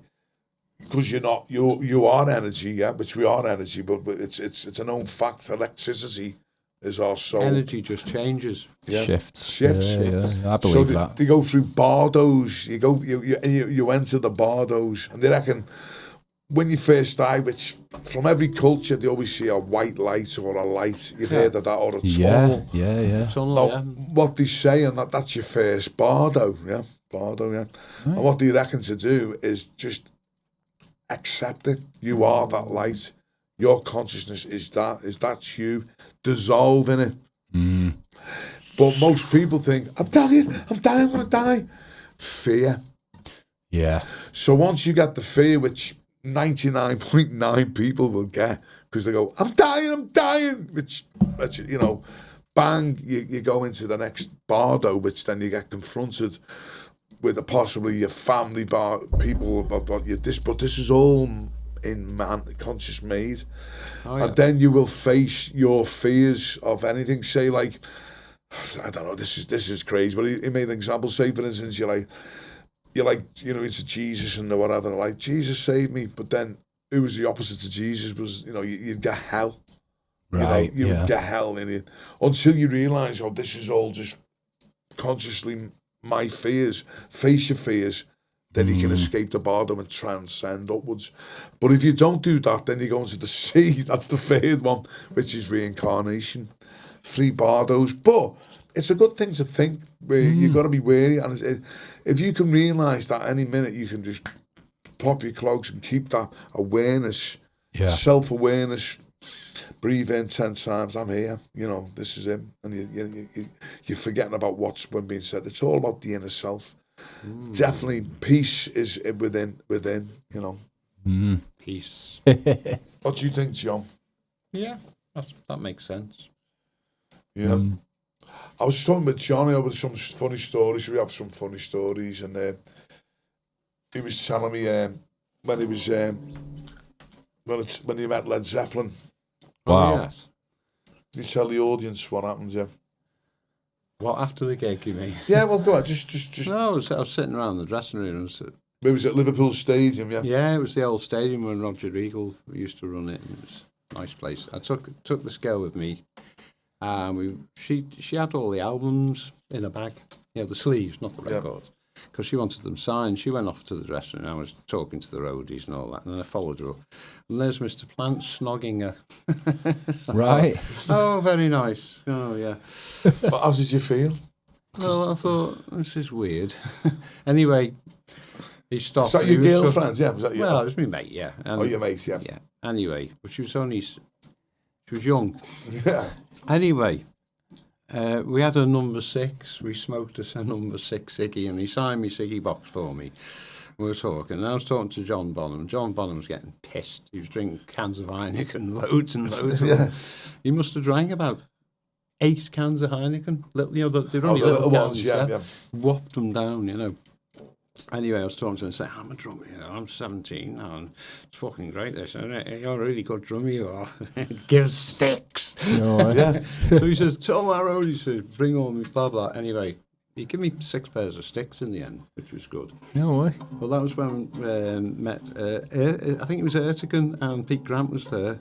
because you are energy, yeah, which we are energy, but it's a known fact. Electricity is our soul. Energy just changes. Shifts. Yeah. I believe that. They go through bardos. You enter the bardos, and they reckon when you first die, which from every culture they always see a white light or a light. You've heard of that, or a tunnel. Yeah. Tunnel, Now, what they say, and that's your first bardo, yeah. Right. And what they reckon to do is just accept it. You are that light. Your consciousness is that's you. Dissolve in it. But most people think, I'm dying, I'm going to die. Fear. Yeah. So once you get the fear, which 99.9 people will get, because they go, I'm dying, which bang, you go into the next bardo, which then you get confronted with possibly your family people about you. But this is all in conscious made. And then you will face your fears of anything. Say, like, I don't know, this is crazy, but he made an example. Say, for instance, you're like, into Jesus and whatever, like, Jesus saved me, but then who was the opposite to Jesus was, you'd get hell. Right, you would get hell in it. Until you realise, this is all just consciously my fears. Face your fears, then you can escape the boredom and transcend upwards. But if you don't do that, then you go into the sea. That's the third one, which is reincarnation. 3 bardos. But it's a good thing to think. You've got to be wary. And if you can realise that any minute you can just pop your clogs and keep that awareness, self-awareness, breathe in 10 times, I'm here, this is him. And you're forgetting about what's been being said. It's all about the inner self. Definitely peace is within, Peace. What do you think, John? Yeah, that makes sense. Yeah. I was talking with Johnny over some funny stories. We have some funny stories, and he was telling me when he was when he met Led Zeppelin. Wow. Oh, yes. Can you tell the audience what happened, yeah? What, after the gig, you mean? Yeah, well, go on. Just. No, I was sitting around the dressing room. It was at Liverpool Stadium, yeah? Yeah, it was the old stadium when Roger Regal used to run it. It was a nice place. I took this girl with me. She had all the albums in a bag. The sleeves, not the records. Because she wanted them signed. She went off to the dressing room. I was talking to the roadies and all that. And then I followed her up. And there's Mr. Plant snogging her. Right. Oh, very nice. Oh, yeah. But how did you feel? Well, I thought, this is weird. Anyway, he stopped. Was that your girlfriend? Yeah. Was that your... Well, it was my mate, yeah. And, your mate, yeah. Yeah. Anyway, but she was young. Yeah. Anyway, we had a number 6. We smoked us a number 6 ciggy, and he signed me ciggy box for me. We were talking, and I was talking to John Bonham. John Bonham was getting pissed. He was drinking cans of Heineken, loads and loads of them. He must have drank about 8 cans of Heineken. They're only little cans, yeah. Whopped them down, Anyway, I was talking to him and saying, I'm a drummer, I'm 17 now, and it's fucking great this, isn't it? You're a really good drummer, you are. Give sticks. Yeah. So he says, tell my road, he says, bring all me, blah, blah. Anyway, he gave me 6 pairs of sticks in the end, which was good. No way. Well, that was when we met, I think it was Ertegun, and Pete Grant was there.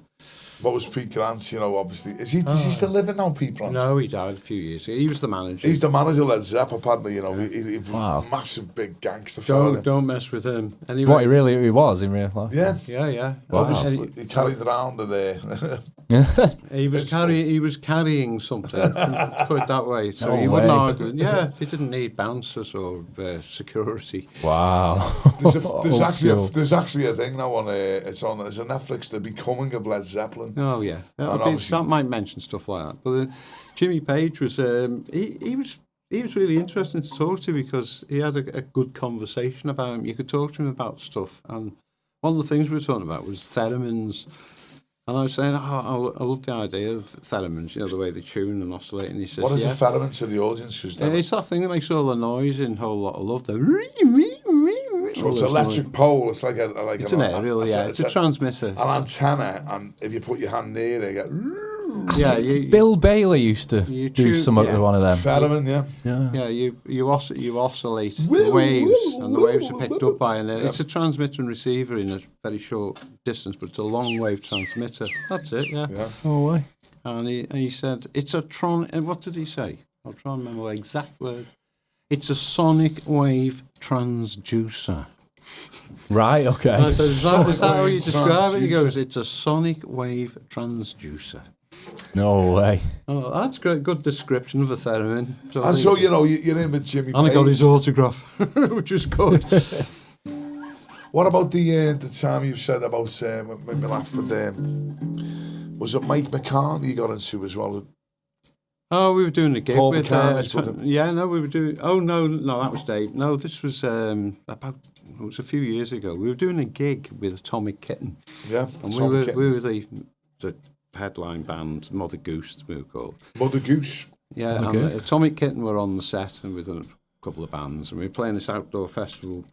What was Pete Grant, obviously? Is he still living now, Pete Grant? No, he died a few years ago. He was the manager. He's the manager of Led Zeppelin, apparently, He Wow. massive, big gangster fella. Don't mess with him. Anyway, What he was in real life. Yeah. Yeah. Wow. He carried around there. He was carrying something. Let's put it that way. So No he wouldn't way. argue. Yeah, they didn't need bouncers or security. Wow. There's actually a thing now on it's on a Netflix, The Becoming of Led Zeppelin. Oh yeah, that might mention stuff like that. But Jimmy Page was he was really interesting to talk to because he had a good conversation about him. You could talk to him about stuff, and one of the things we were talking about was theremins. And I was saying, I love the idea of theremins, the way they tune and oscillate. And he says, what is a theremin to the audience? It's that thing that makes all the noise in Whole Lot of Love. So it's electric pole. It's like it's an aerial, yeah. It's a transmitter. An antenna, and if you put your hand near it, you get... Yeah, Bill Bailey used to do something with one of them. Theremin, Yeah, you oscillate the waves, and the waves are picked up by it's a transmitter and receiver in a very short distance, but it's a long wave transmitter. That's it, yeah. Oh, way. And he said, it's a what did he say? I'll try and remember the exact word. It's a sonic wave transducer. Right, okay. So is that how you describe it? He goes, it's a sonic wave transducer. No way. Oh, that's great. Good description of a theremin. And so, you know, you're in with Jimmy Page. And I got his autograph, which was good. What about the time you said about, when we laughed with was it Mike McCartney you got into as well? Oh, we were doing a gig Paul with... McCartney's we were doing... Oh, no, that was Dave. No, this was it was a few years ago. We were doing a gig with Atomic Kitten. Yeah, and we were the headline band, Mother Goose, we were called. Mother Goose? Yeah, Mother and Goose. Atomic Kitten were on the set and with a couple of bands, and we were playing this outdoor festival.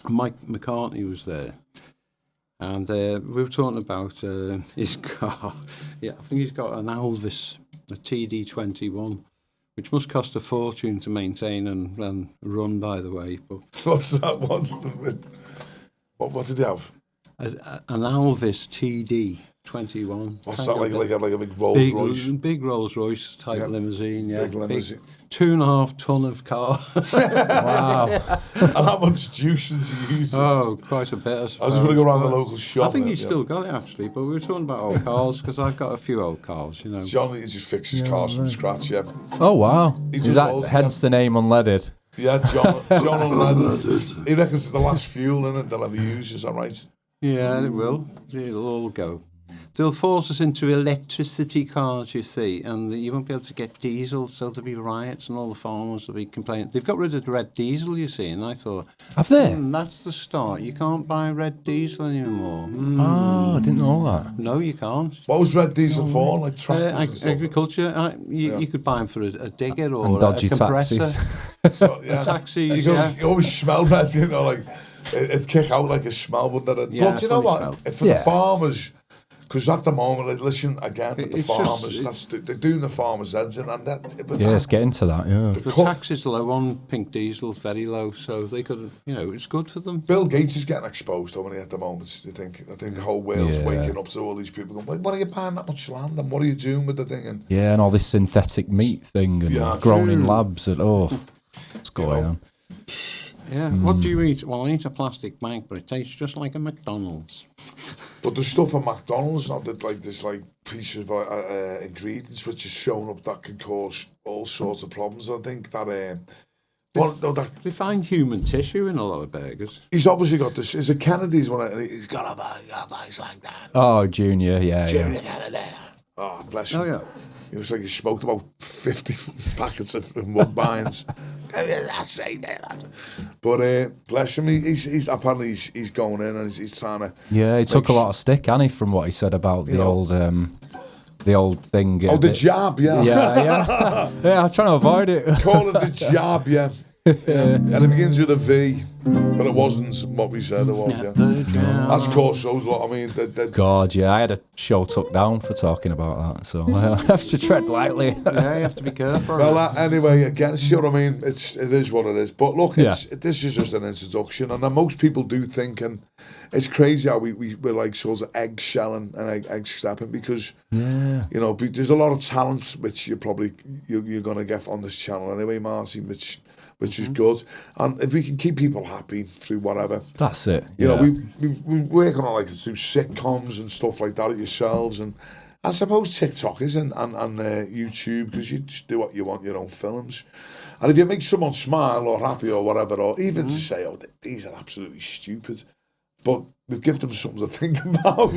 Mike McCartney was there. And we were talking about his car. Yeah, I think he's got an Alvis, a TD21, which must cost a fortune to maintain and run, by the way. But what's that? What did he have? An Alvis TD21. What's that, like a big Rolls Royce? Big Rolls Royce type limousine, yeah. Big limousine. 2.5 ton of car. Wow. And how much juice did you use? Oh, quite a bit. I just want to go around the local shop. I think he's still got it, actually, but we were talking about old cars, because I've got a few old cars, you know. John, he just fixes cars from scratch, yeah. Oh, wow. He Is that hence the name Unleaded? Yeah, John Unleaded. He reckons it's the last fuel in it they'll ever use, is that right? Yeah, it will. It'll all go. They'll force us into electricity cars, you see, and you won't be able to get diesel, so there'll be riots and all the farmers will be complaining. They've got rid of the red diesel, you see, and I thought... Have they? That's the start. You can't buy red diesel anymore. Oh, I didn't know that. No, you can't. What was red diesel for? Like tractors and stuff? Agriculture. You could buy them for a digger or and dodgy a compressor. taxis. So, yeah. Taxis, you always smell red, you know, like... It'd kick out like a smell, wouldn't it? Yeah, but you know what? smell. For the farmers... Because at the moment, like, listen again, with the farmers, they're doing the farmers' heads in, and that. Let's get into that. Yeah, the tax is low on pink diesel, very low, so they could, it's good for them. Bill Gates is getting exposed, though, at the moment. I think the whole world's waking up to all these people going, "What are you buying that much land? And what are you doing with the thing?" And and all this synthetic meat thing and grown in labs and what's going on? Yeah. What do you eat? Well, I eat a plastic bag, but it tastes just like a McDonald's. But the stuff at McDonald's, not that like this piece of ingredients which is shown up that can cause all sorts of problems. I think that they find human tissue in a lot of burgers. He's obviously got this. Is it Kennedy's one? He's got a bags like that. Oh, Junior, Junior Kennedy. Oh, bless him. Oh yeah. It was like he smoked about 50 packets of Woodbines. That's right there, lad. But bless him, he's apparently he's going in and he's trying to. Yeah, he took a lot of stick, hasn't he, from what he said about the old thing. Oh, the jab, yeah. Yeah, I'm trying to avoid it. Call it the jab, yeah. And it begins with a V, but it wasn't what we said it was. Yeah. That's caused shows a lot. I mean, God, yeah, I had a show took down for talking about that, so I have to tread lightly. Yeah, you have to be careful. Well, anyway, again, you know what I mean. It is what it is. But look, this is just an introduction, and then most people do think, and it's crazy how we're like sort of egg shelling and egg stepping because there's a lot of talent which you're gonna get on this channel anyway, Marty, which is good. And if we can keep people happy through whatever. That's it. You know, we work on like through sitcoms and stuff like that at yourselves. And I suppose TikTokers and YouTube, because you just do what you want, your own films. And if you make someone smile or happy or whatever, or even to say, these are absolutely stupid, but we give them something to think about,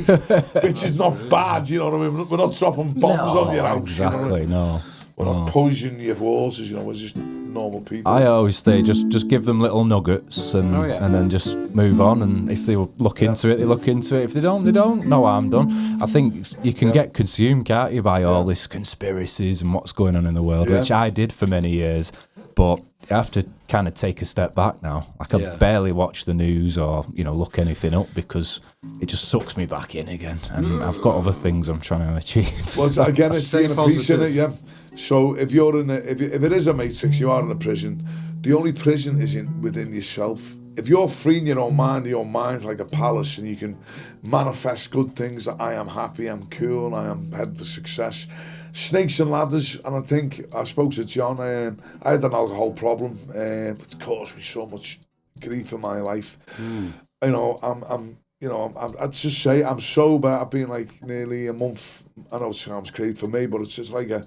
which is not bad, you know what I mean? We're not dropping bombs on your house. Exactly, We're not poisoning your waters, we're just normal people. I always say just give them little nuggets and then just move on, and if they look into it, they look into it. If they don't, they don't. No harm done. I think you can get consumed, can't you, by all this conspiracies and what's going on in the world, which I did for many years. but I have to kind of take a step back now. I can barely watch the news or, look anything up because it just sucks me back in again. And I've got other things I'm trying to achieve. Well, again, it's the inner peace in it, yeah. So if you're if it is a matrix, you are in a prison. The only prison is within yourself. If you're free in your own mind, your mind's like a palace, and you can manifest good things. That I am happy, I'm cool, I am headed for success. Snakes and ladders, and I think I spoke to John. I had an alcohol problem. It caused me so much grief in my life. I'd just say I'm sober. I've been like nearly a month. I know it sounds crazy for me, but it's just like a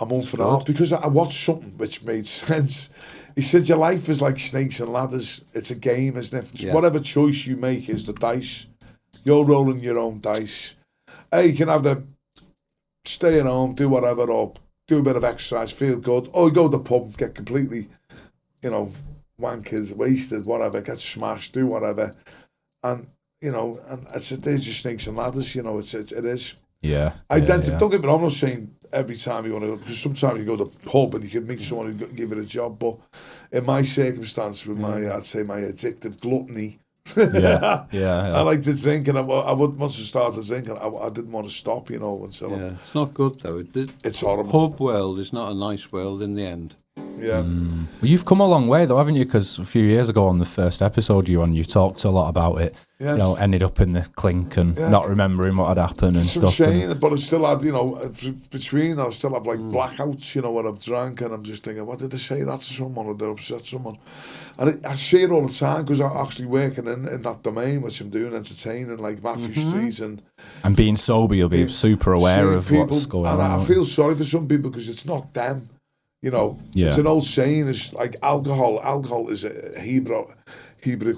month and a half, because I watched something which made sense. He said, your life is like snakes and ladders. It's a game, isn't it? Yeah. Whatever choice you make is the dice. You're rolling your own dice. Hey, you can have the stay at home, do whatever, or do a bit of exercise, feel good, or you go to the pub, get completely, wankers, wasted, whatever, get smashed, do whatever. And, and there's just snakes and ladders, it is. Yeah. Don't get me wrong, I'm not saying every time you want to, because sometimes you go to the pub and you can meet someone who give it a job, but in my circumstance with I'd say my addictive gluttony, I like to drink, and I would once I started drinking, I didn't want to stop, until it's not good though. It's horrible. Pub world is not a nice world in the end. Yeah. Well, you've come a long way though, haven't you? Because a few years ago on the first episode you talked a lot about it. Yes. Ended up in the clink and not remembering what had happened and stuff. Saying, but I still had, between I still have like blackouts, when I've drank, and I'm just thinking, what did they say that to someone, or did they upset someone? And I see it all the time because I'm actually working in that domain, which I'm doing, entertaining, like Matthew Street and being sober, you'll be super aware of what's going on. And I feel sorry for some people because it's not them. It's an old saying. It's like alcohol. Alcohol is a Hebrew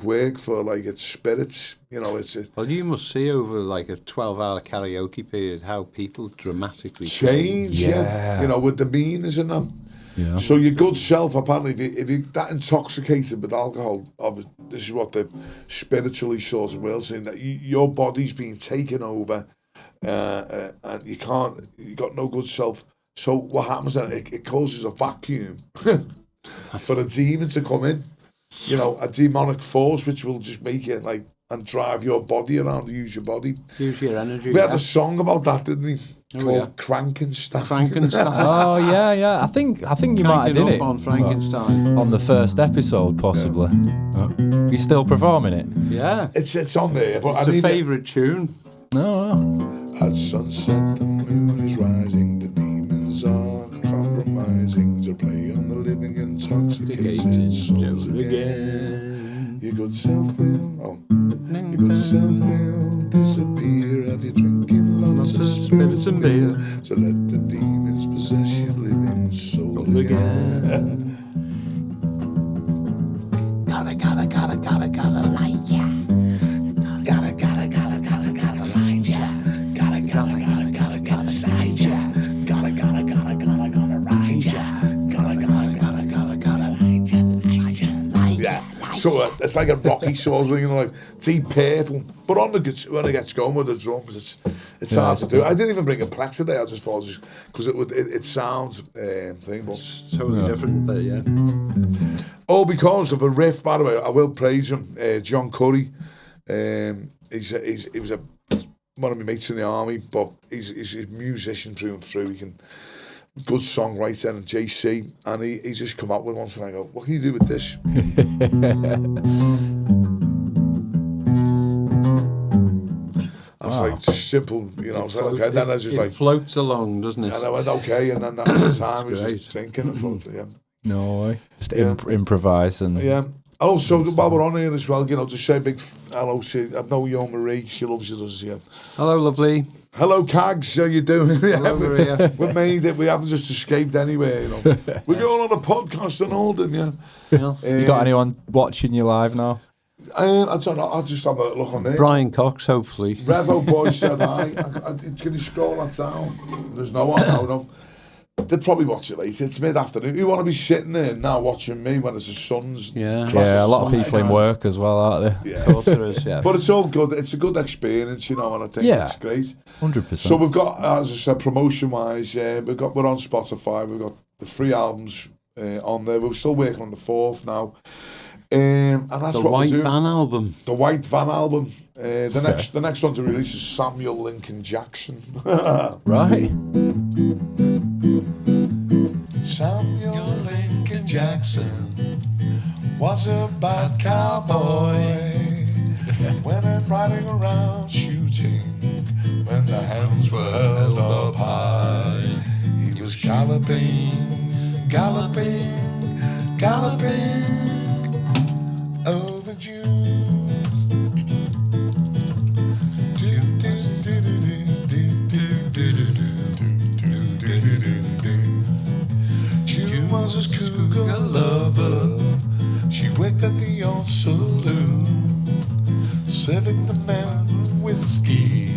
word for like its spirits. Well, you must see over like a 12-hour karaoke period how people dramatically change. With the meanings in them. Yeah. So your good self, apparently, if you're that intoxicated with alcohol, this is what the spiritually sort of world saying, that your body's being taken over, and you got no good self. So what happens then? It causes a vacuum for a demon to come in, a demonic force which will just make it like and drive your body around, use your body, use your energy. We had a song about that, didn't we? Called Frankenstein. Oh yeah. I think you might have did it on Frankenstein on the first episode, possibly. You're still performing it? Yeah, it's on there. But it's a favourite tune. No. At sunset, the moon is rising. The demons are compromising to play on the living intoxicated souls again. Your good self will, your good self will disappear. Have you drinking lots of spirits and beer? So let the demons possess your living soul again. Gotta like ya. Gotta find ya. Gotta side ya. Gotta ride ya. Yeah. So it's like a rocky sort of, like Deep Purple. But when it gets going with the drums, it's hard to do. I didn't even bring a plex today. I just thought because it sounds thing, but it's totally different. But yeah. Oh, because of a riff. By the way, I will praise him. John Curry. He was one of my mates in the army, but he's a musician through and through. He can. Good songwriter and JC, and he just come up with one thing. I go, what can you do with this? I was like, just simple, I was like, okay. Then I was just like, floats along, doesn't it? And I went, okay. And then at the time, I was just thinking. I thought, no way. Just improvise and also, while we're on here as well, just say a big hello to. I know you're Marie. She loves you. Hello, lovely. Hello, Cags. How you doing? Hello, Maria. We made it. We haven't just escaped anywhere. We're going on a podcast in Alden. Yes. You got anyone watching you live now? I don't know. I'll just have a look on there. Brian Cox, hopefully. Revo Boy said hi. Can you scroll that down? There's no one. No. They'll probably watch it later. It's mid-afternoon. You want to be sitting there now watching me when it's the sun's... Yeah, a lot of people in work as well, aren't there? Yeah. Of course there is, yeah. But it's all good. It's a good experience, and I think it's great. 100%. So we've got, as I said, promotion-wise, we're on Spotify. We've got the 3 albums on there. We're still working on the 4th now. And that's The what White we're doing. Van album. The White Van album. The next one to release is Samuel Lincoln Jackson. Right. Samuel Lincoln Jackson was a bad cowboy. Went riding around shooting when the hands were held up high. He was galloping, galloping, galloping over Jews. June was his cougar lover. She worked at the old saloon, serving the men whiskey,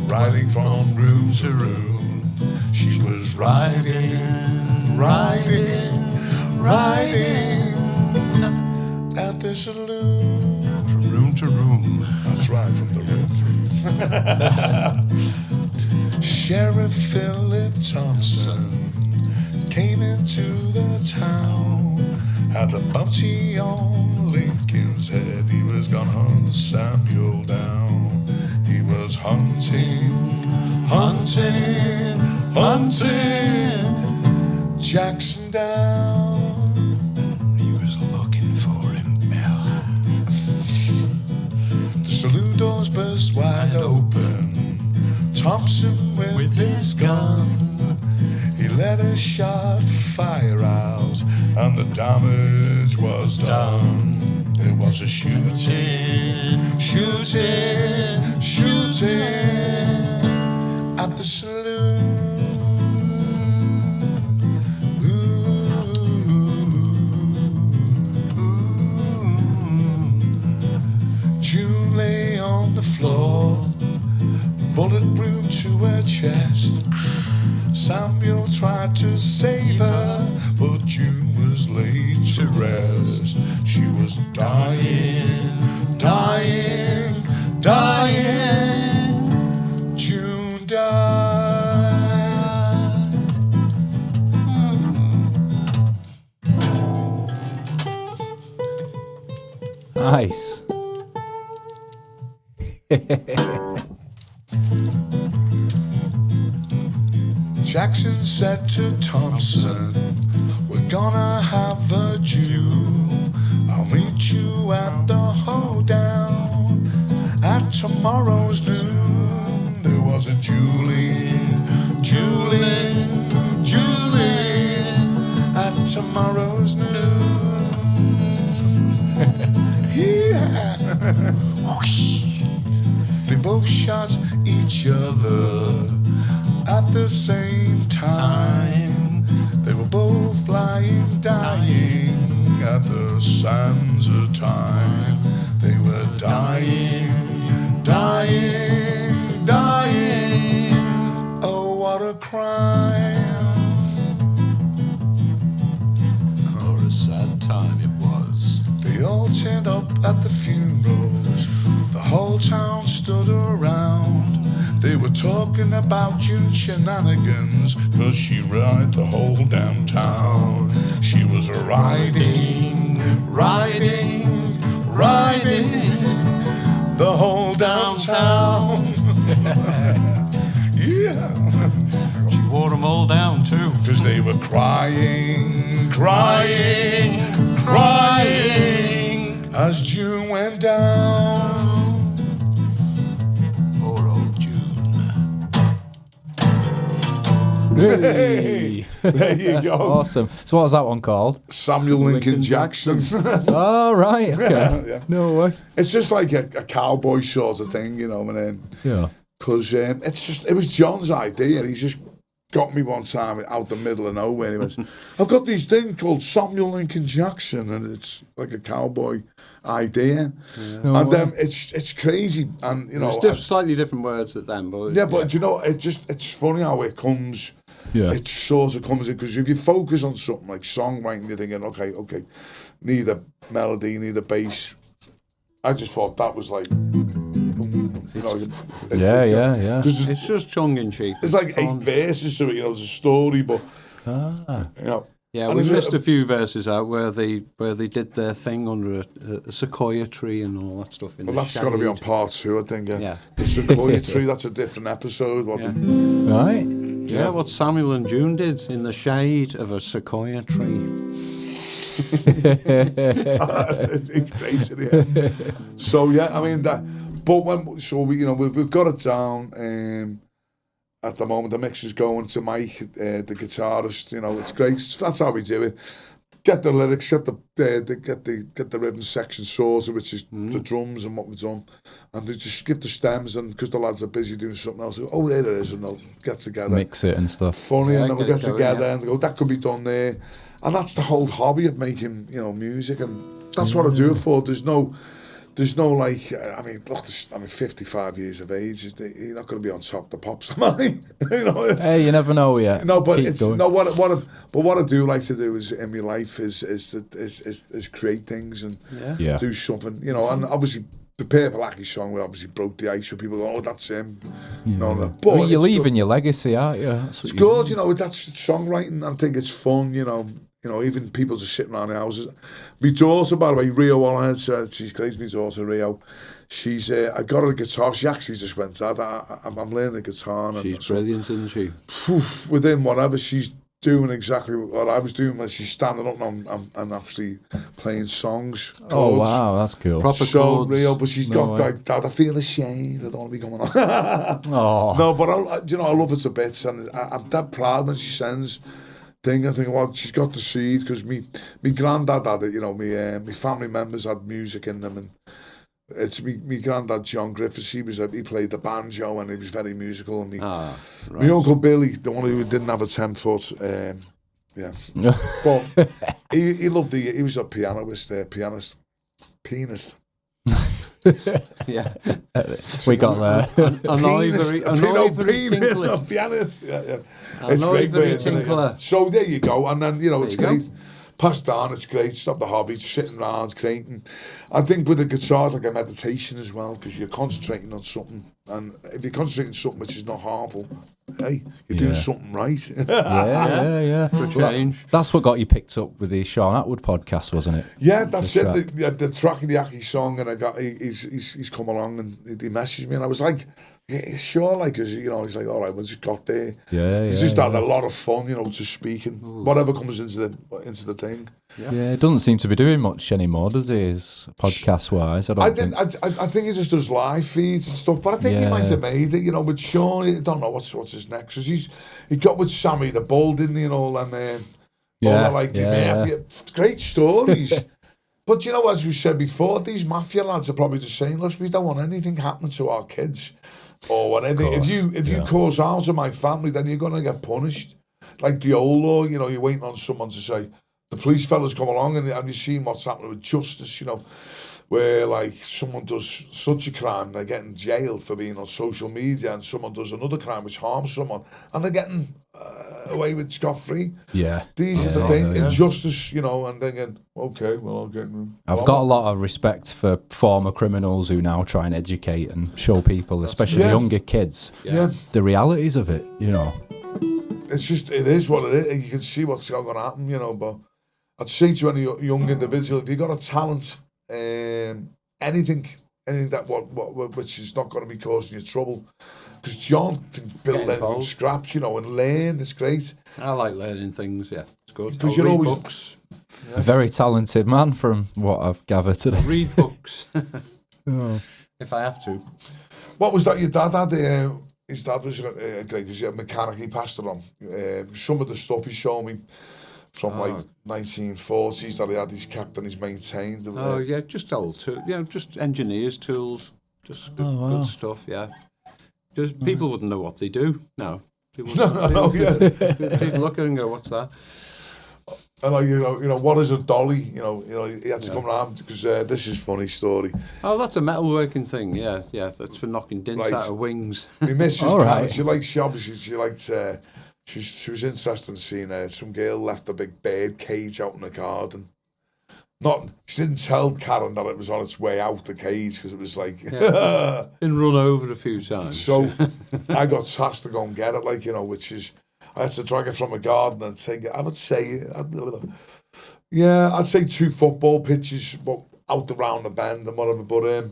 riding from room to room. She was riding, riding, riding at the saloon. From room to room. That's right, from the room to room. Sheriff Philip Thompson came into the town, had a bounty on Lincoln's head. He was gonna hunt Samuel down. He was hunting, hunting, hunting Jackson down. He was looking for him, Bill. The saloon doors burst wide open. Thompson with his gun, he let a shot fire out, and the damage was done. There was a shooting, shooting, shooting at the saloon. June lay on the floor, bullet wound to her chest. Samuel tried to save her, but June was laid to rest. She was dying, dying, dying. June died. Nice. Jackson said to Thompson, we're gonna have a Jew. I'll meet you at the hoedown at tomorrow's noon. There was a Julian, Julian, Julian at tomorrow's noon. Yeah. Whoosh. They both shot each other at the same time. They were both lying, dying at the sands of time. They were dying, dying, dying. Oh, what a crime. Or a sad time it was. They all turned up at the funerals. The whole town stood around. They were talking about June shenanigans, 'cause she ride the whole damn town. She was riding, riding, riding the whole downtown. Yeah. She wore them all down too. 'Cause they were crying, crying, crying as June went down. Poor old June. Hey. There you go. Awesome. So what was that one called? Samuel Lincoln Jackson. Oh, right. Okay. Yeah. No way. It's just like a cowboy sort of thing, you know, and Yeah. because it was John's idea. He just got me one time out the middle of nowhere. He went, I've got these things called Samuel Lincoln Jackson, and it's like a cowboy idea. Yeah. No and way. it's crazy, and you know, It's slightly different words at them, but yeah, but you know, it's funny how it comes. Yeah. It sort of comes in, because if you focus on something like songwriting, you're thinking, okay, need a melody, need a bass. I just thought that was like, you know, Yeah. Because it's just tongue in cheek. there's like 8 verses to it, you know, there's a story, but you know, Yeah, And we is missed it- a few verses out where they did their thing under a sequoia tree and all that stuff. In Well, the that's got to be on shade. part 2, I think. Yeah. The sequoia tree, that's a different episode. Yeah. Right? Yeah, what Samuel and June did in the shade of a sequoia tree. So yeah, I mean that. But we've got it down. At the moment, the mix is going to Mike, the guitarist. It's great. That's how we do it. Get the lyrics, get the rhythm section sorted, which is the drums and what we've done, and they just get the stems, and because the lads are busy doing something else, they go, oh, there it is, and they'll get together, Mix it and stuff. funny, Yeah, and then we'll get going, together yeah. and they go, that could be done there, and that's the whole hobby of making music, and that's what I do it for. There's no like, I mean, look, I'm 55 years of age. You're not going to be on top of the pops, am I? Hey, you never know yet. No, but Keep it's going. no what I do like to do is in my life is create things and Yeah. do something, and obviously the Purple Hacky song we obviously broke the ice for people going, oh, that's him. No, but Well, you're it's leaving your legacy, aren't you? That's what it's good, that's songwriting. I think it's fun, even people just sitting around the houses. My daughter, by the way, Rio Ollerhead, she's great, my daughter Rio. She's, I got her a guitar. She actually just went, Dad, I'm learning the guitar. And She's brilliant, isn't she? Within whatever, she's doing exactly what I was doing when she's standing up and actually playing songs. Oh, chords. wow, that's cool. Proper So chords. real, but she's No got way. like, Dad, I feel ashamed. I don't want to be going on. Oh, No, but I love it a bit, and I'm that proud when she sends thing. I think, well, she's got the seed because me granddad had it. My family members had music in them, and it's me granddad John Griffiths. He played the banjo and he was very musical. And my uncle Billy, the one who didn't have a 10-foot, but he loved he was a pianist. Yeah. we got there. An ivory tinkler. Pianist. Yeah. An It's great ivory words, isn't it? tinkler. So there you go, and then it's you go. great. Passed down, it's great. Stop the hobby, sitting around creating. I think with the guitar, it's like a meditation as well, because you're concentrating on something, and if you're concentrating on something which is not harmful, hey, you're doing something right. Yeah. For change. That's what got you picked up with the Sean Atwood podcast, wasn't it? Yeah, that's The it. The track of the Aki song, and he's come along and he messaged me, and I was like, yeah, sure, like, cause he's like, all right, we just got there. Yeah, We just had a lot of fun, to speak and whatever comes into the thing. Yeah, it doesn't seem to be doing much anymore, does he? Podcast wise, I think he just does live feeds and stuff, but I think he might have made it, with Sean. I don't know what's his next, because he got with Sammy the Bull, didn't he, and all them, great stories. But as we said before, these mafia lads are probably just saying, look, we don't want anything happening to our kids. Or whatever. If you cause harm to my family, then you're gonna get punished. Like the old law, you're waiting on someone to say, the police fellas come along and you're seeing what's happening with justice, where like someone does such a crime, they're getting jailed for being on social media, and someone does another crime which harms someone, and they're getting away with scot-free. Yeah. These are the things, injustice, and thinking, okay, well, I'll get them. I've got a lot of respect for former criminals who now try and educate and show people, especially younger kids, the realities of it, It's just, it is what it is. You can see what's going to happen, but I'd say to any young individual, if you've got a talent, anything that which is not going to be causing you trouble, because John can build anything from scratch, and learn. It's great. I like learning things. Yeah, it's good. Because I'll you're read always books. A very talented man from what I've gathered today. Read books if I have to. What was that your dad had? His dad was great because he had a mechanic. He passed it on. Some of the stuff he showed me from like 1940s that he had, he's kept and he's maintained. Just old tools. Just engineers' tools. Just good stuff. Yeah. Just people wouldn't know what they do. No. They wouldn't. They'd look at it and go, "What's that?" And like what is a dolly? He had to come around because this is a funny story. Oh, that's a metalworking thing. Yeah, that's for knocking dents out of wings. My missus, right. she liked she was interested in seeing some girl left a big bird cage out in the garden. She didn't tell Karen that it was on its way out the cage because it was like Been run over a few times. So I got tasked to go and get it, which is. I had to drag it from a garden and take it. I would say, I'd say 2 football pitches, but out around the bend and whatever. But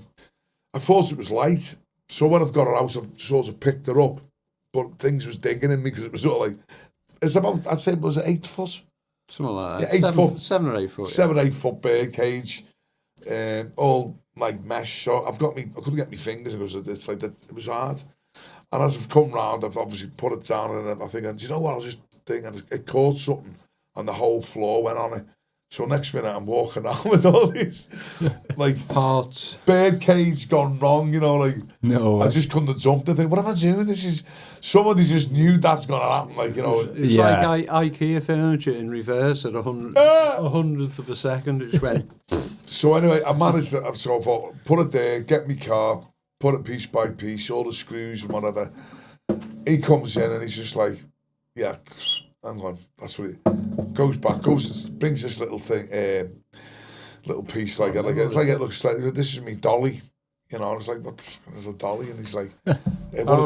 I thought it was light, so when I've got her out, I've sort of picked her up. But things was digging in me because it was sort of like, it's about, I'd say it was 8 foot. Something like that. Yeah, 8 foot. 7 or 8 foot. 7 or 8 foot bird cage, all like mesh. So I couldn't get my fingers because it's like that. It was hard. And as I've come round, I've obviously put it down, and I think, do you know what? I'll just think, and it caught something, and the whole floor went on it. So next minute, I'm walking around with all these like Parts. Bird cage gone wrong, you know, like No. I just couldn't have jumped. I think, what am I doing? This is somebody just knew that's gonna happen, like, you know. It's like IKEA furniture in reverse at a hundredth of a second. It just went. So anyway, I managed to. So I thought, put it there, get me car, put it piece by piece, all the screws and whatever. He comes in and he's just like, yeah, hang on, that's what he goes back, brings this little thing, little piece like it. It's like it looks like, this is me dolly, you know. And it's like, what the fuck is a dolly? And he's like, a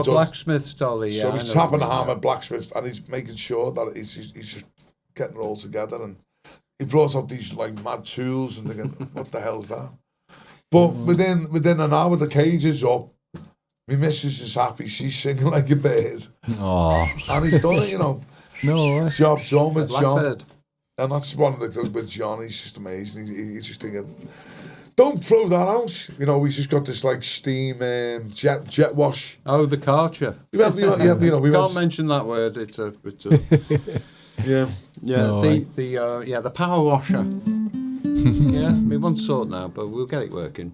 blacksmith's dolly. So Yeah, he's tapping the hammer, blacksmith, and he's making sure that he's just getting it all together. And he brought out these like mad tools, and thinking, what the hell's that? But within an hour, the cage is up. My missus is happy. She's singing like a bird. Oh. And he's done it, you know. No. Job's done with John. Blackbird. And that's one of the things with John. He's just amazing. He's just thinking, don't throw that out. You know, he's just got this like steam jet wash. Oh, the Karcher. We Can't mention that word. It's a yeah. No, the power washer. Yeah, we want to sort now, but we'll get it working.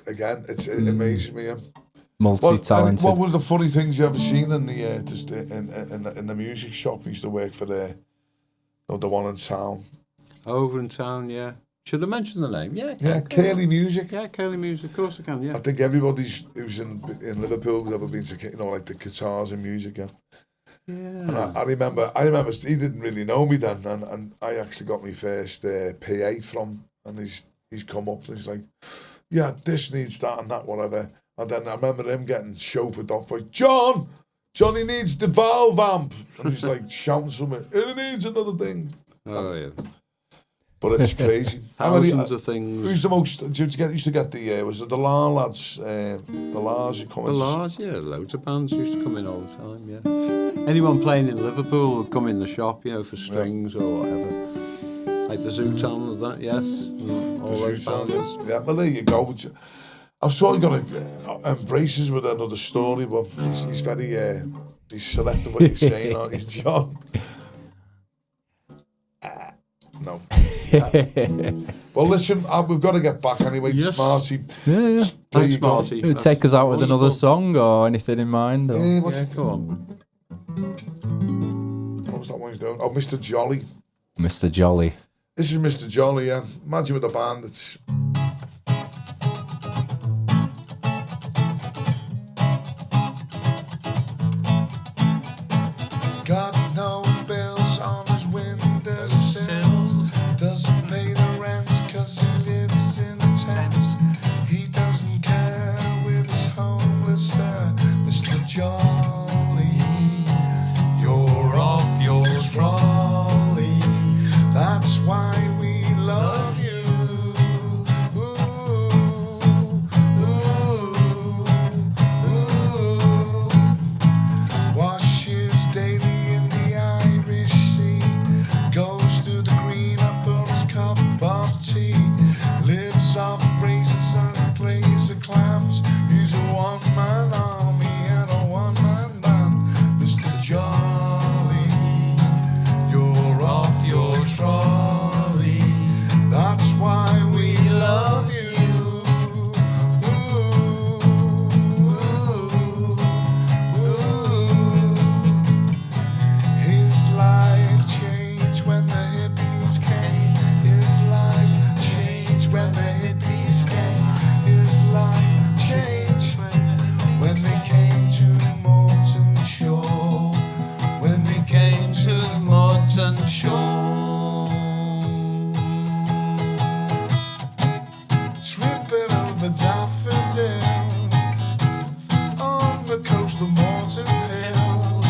Again, it amazes me. Multi-talented. What were the funny things you ever seen in the just in the music shop? I used to work for the one in town. Over in town, yeah. Should I mention the name? Yeah. Curly Music. Yeah, Curly Music. Of course I can. Yeah. I think everybody's who's in Liverpool has ever been to, you know, like the guitars and music. Yeah. Yeah. And I remember he didn't really know me then, and I actually got my first PA from, and he's come up and he's like, yeah, this needs that and that, whatever. And then I remember him getting chauffeured off by Johnny needs the valve amp, and he's like shouting something, it needs another thing. Oh yeah. But it's crazy. Thousands of things. Who's the most? Used to get the was it the La lads? The Lars who come in. The Lars, yeah, loads of bands used to come in all the time. Yeah. Anyone playing in Liverpool would come in the shop, you know, for strings or whatever. Like the Zootons, that, yes. All those bands. Yeah, well there you go. I'm sure you're gonna embrace us with another story, but he's very he's selective what he's saying. He's John. No. Well, listen, we've got to get back anyway. Yes. Marty. Yeah. Thanks, Marty. Take us out with another song or anything in mind? Or? Come on. What was that one he's doing? Oh, Mr. Jolly. Mr. Jolly. This is Mr. Jolly, yeah. Imagine with a band, it's... Got no bills on his windowsills. Doesn't pay the rent cause he lives in a tent. He doesn't care with his homeless there. Mr. Jolly, you're off your trolley. That's why we love you. Washes daily in the Irish Sea. Goes to the green up for his cup of tea. Lives off razors and glaze of clams. He's a one-man army and a one-man band. Mr. Jolly, you're off your trolley. That's why we love you. His life changed when the hippies came. His life changed when the hippies came. His life changed when they came to Morton Shore. When they came to Morton Shore. Tripping over daffodils on the coast of Morton Hills.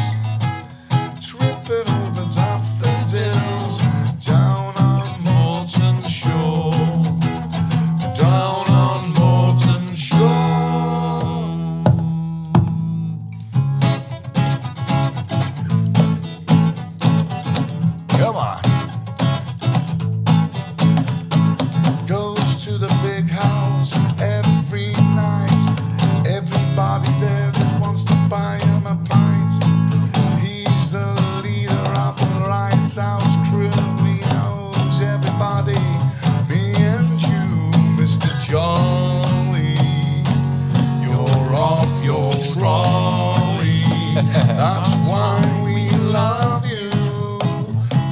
That's why we love you.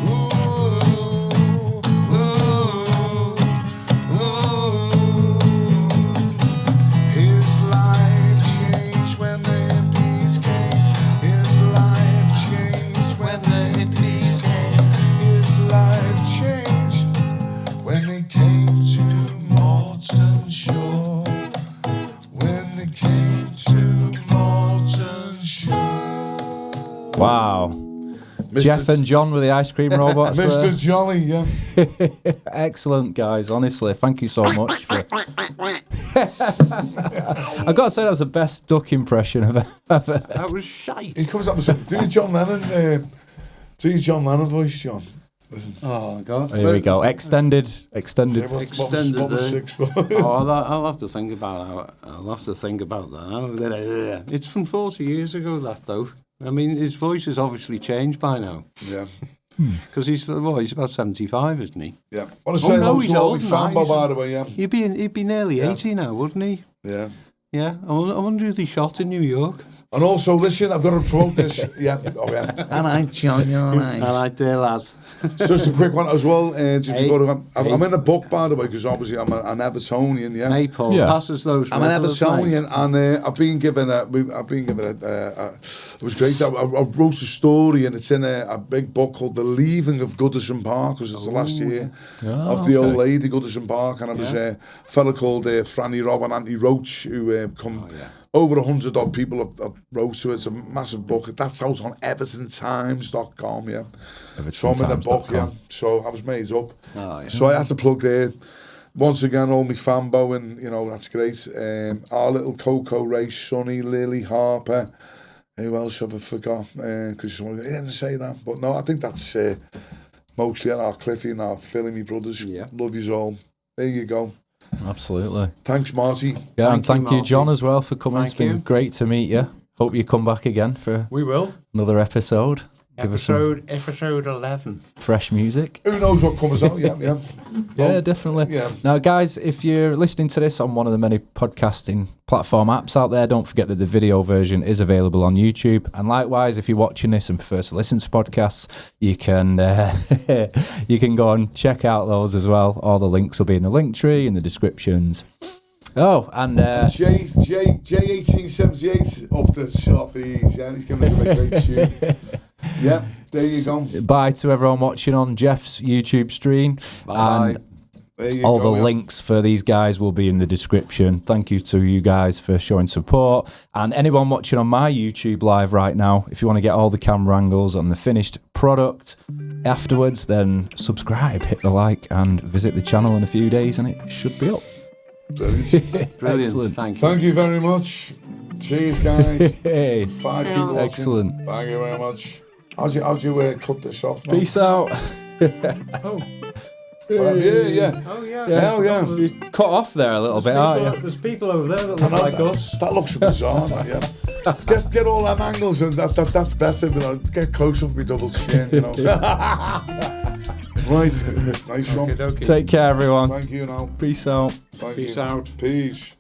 Ooh, ooh, ooh. His life changed when the hippies came. His life changed when the hippies came. His life changed when they came to Morton Shore. When they came to Morton Shore. Wow. Jeff and John with the ice cream robots there. Mr. Jolly, yeah. Excellent, guys. Honestly, thank you so much. I've got to say, that's the best duck impression I've ever heard. That was shite. He comes up with something. Do your John Lennon voice, John. Listen. Oh God. Here we go. Extended. What was 6 foot? Oh, I'll have to think about that. I'll have to think about that. It's from 40 years ago, that though. I mean, his voice has obviously changed by now. Yeah. Because he's about 75, isn't he? Yeah. I want to say hello to all my fanboy, by the way, yeah. He'd be nearly 80 now, wouldn't he? Yeah. Yeah. I wonder who they shot in New York. And also, listen, I've got to promote this. Yeah. Oh, yeah. All right, John, you're all right. All right, dear lads. Just a quick one as well. I'm in a book, by the way, because obviously I'm an Evertonian, yeah. Hey, Paul, Yeah. passes those. I'm an riddles, Evertonian, mate. and I've been given a. It was great. I wrote a story, and it's in a big book called The Leaving of Goodison Park, because it's the last year of the old lady Goodison Park, and it was a fella called Franny Robb and Andy Roach who come. Over 100 odd people have wrote to it. It's a massive book. That's out on EvertonTimes.com, yeah. So I'm in the book, yeah. So I was made up. Oh, yeah. So I had to plug there. Once again, all my fanbo, and that's great. Our little Coco Ray, Sonny, Lily, Harper. Who else have I forgot? Because you didn't say that. But no, I think that's mostly our Cliffy and our Philly, my brothers. Yeah. Love yous all. There you go. Absolutely. Thanks, Marty. Yeah, and thank you, John, as well, for coming. Thank It's been you. great to meet you. Hope you come back again for We will. another episode. Give us some Episode 11. fresh music. Who knows what comes out? Yeah. Yeah, definitely. Yeah. Now, guys, if you're listening to this on one of the many podcasting platform apps out there, don't forget that the video version is available on YouTube. And likewise, if you're watching this and prefer to listen to podcasts, you can you can go and check out those as well. All the links will be in the link tree in the descriptions. Oh, and J1878 up the top. He's going to do a great tune. Yeah, there you go. bye to everyone watching on Jeff's YouTube stream. Bye. And There you all go, the yeah. links for these guys will be in the description. Thank you to you guys for showing support. And anyone watching on my YouTube live right now, if you want to get all the camera angles on the finished product afterwards, then subscribe, hit the like, and visit the channel in a few days, and it should be up. Brilliant. Brilliant. Excellent. Thank you. Thank you very much. Cheers, guys. Hey, 5 people watching. excellent. Thank you very much. How'd you cut this off, man? Peace out. Oh. Yeah. Oh, yeah. Hell yeah. You cut off there a little bit, aren't you? There's people over there that look like us. That looks bizarre, that, yeah. Get all them angles, and that's better. Get close up with my double chin, Right. Nice one. Okay. Take care, everyone. Thank you now. Peace out. Thank Peace you. out. Peace.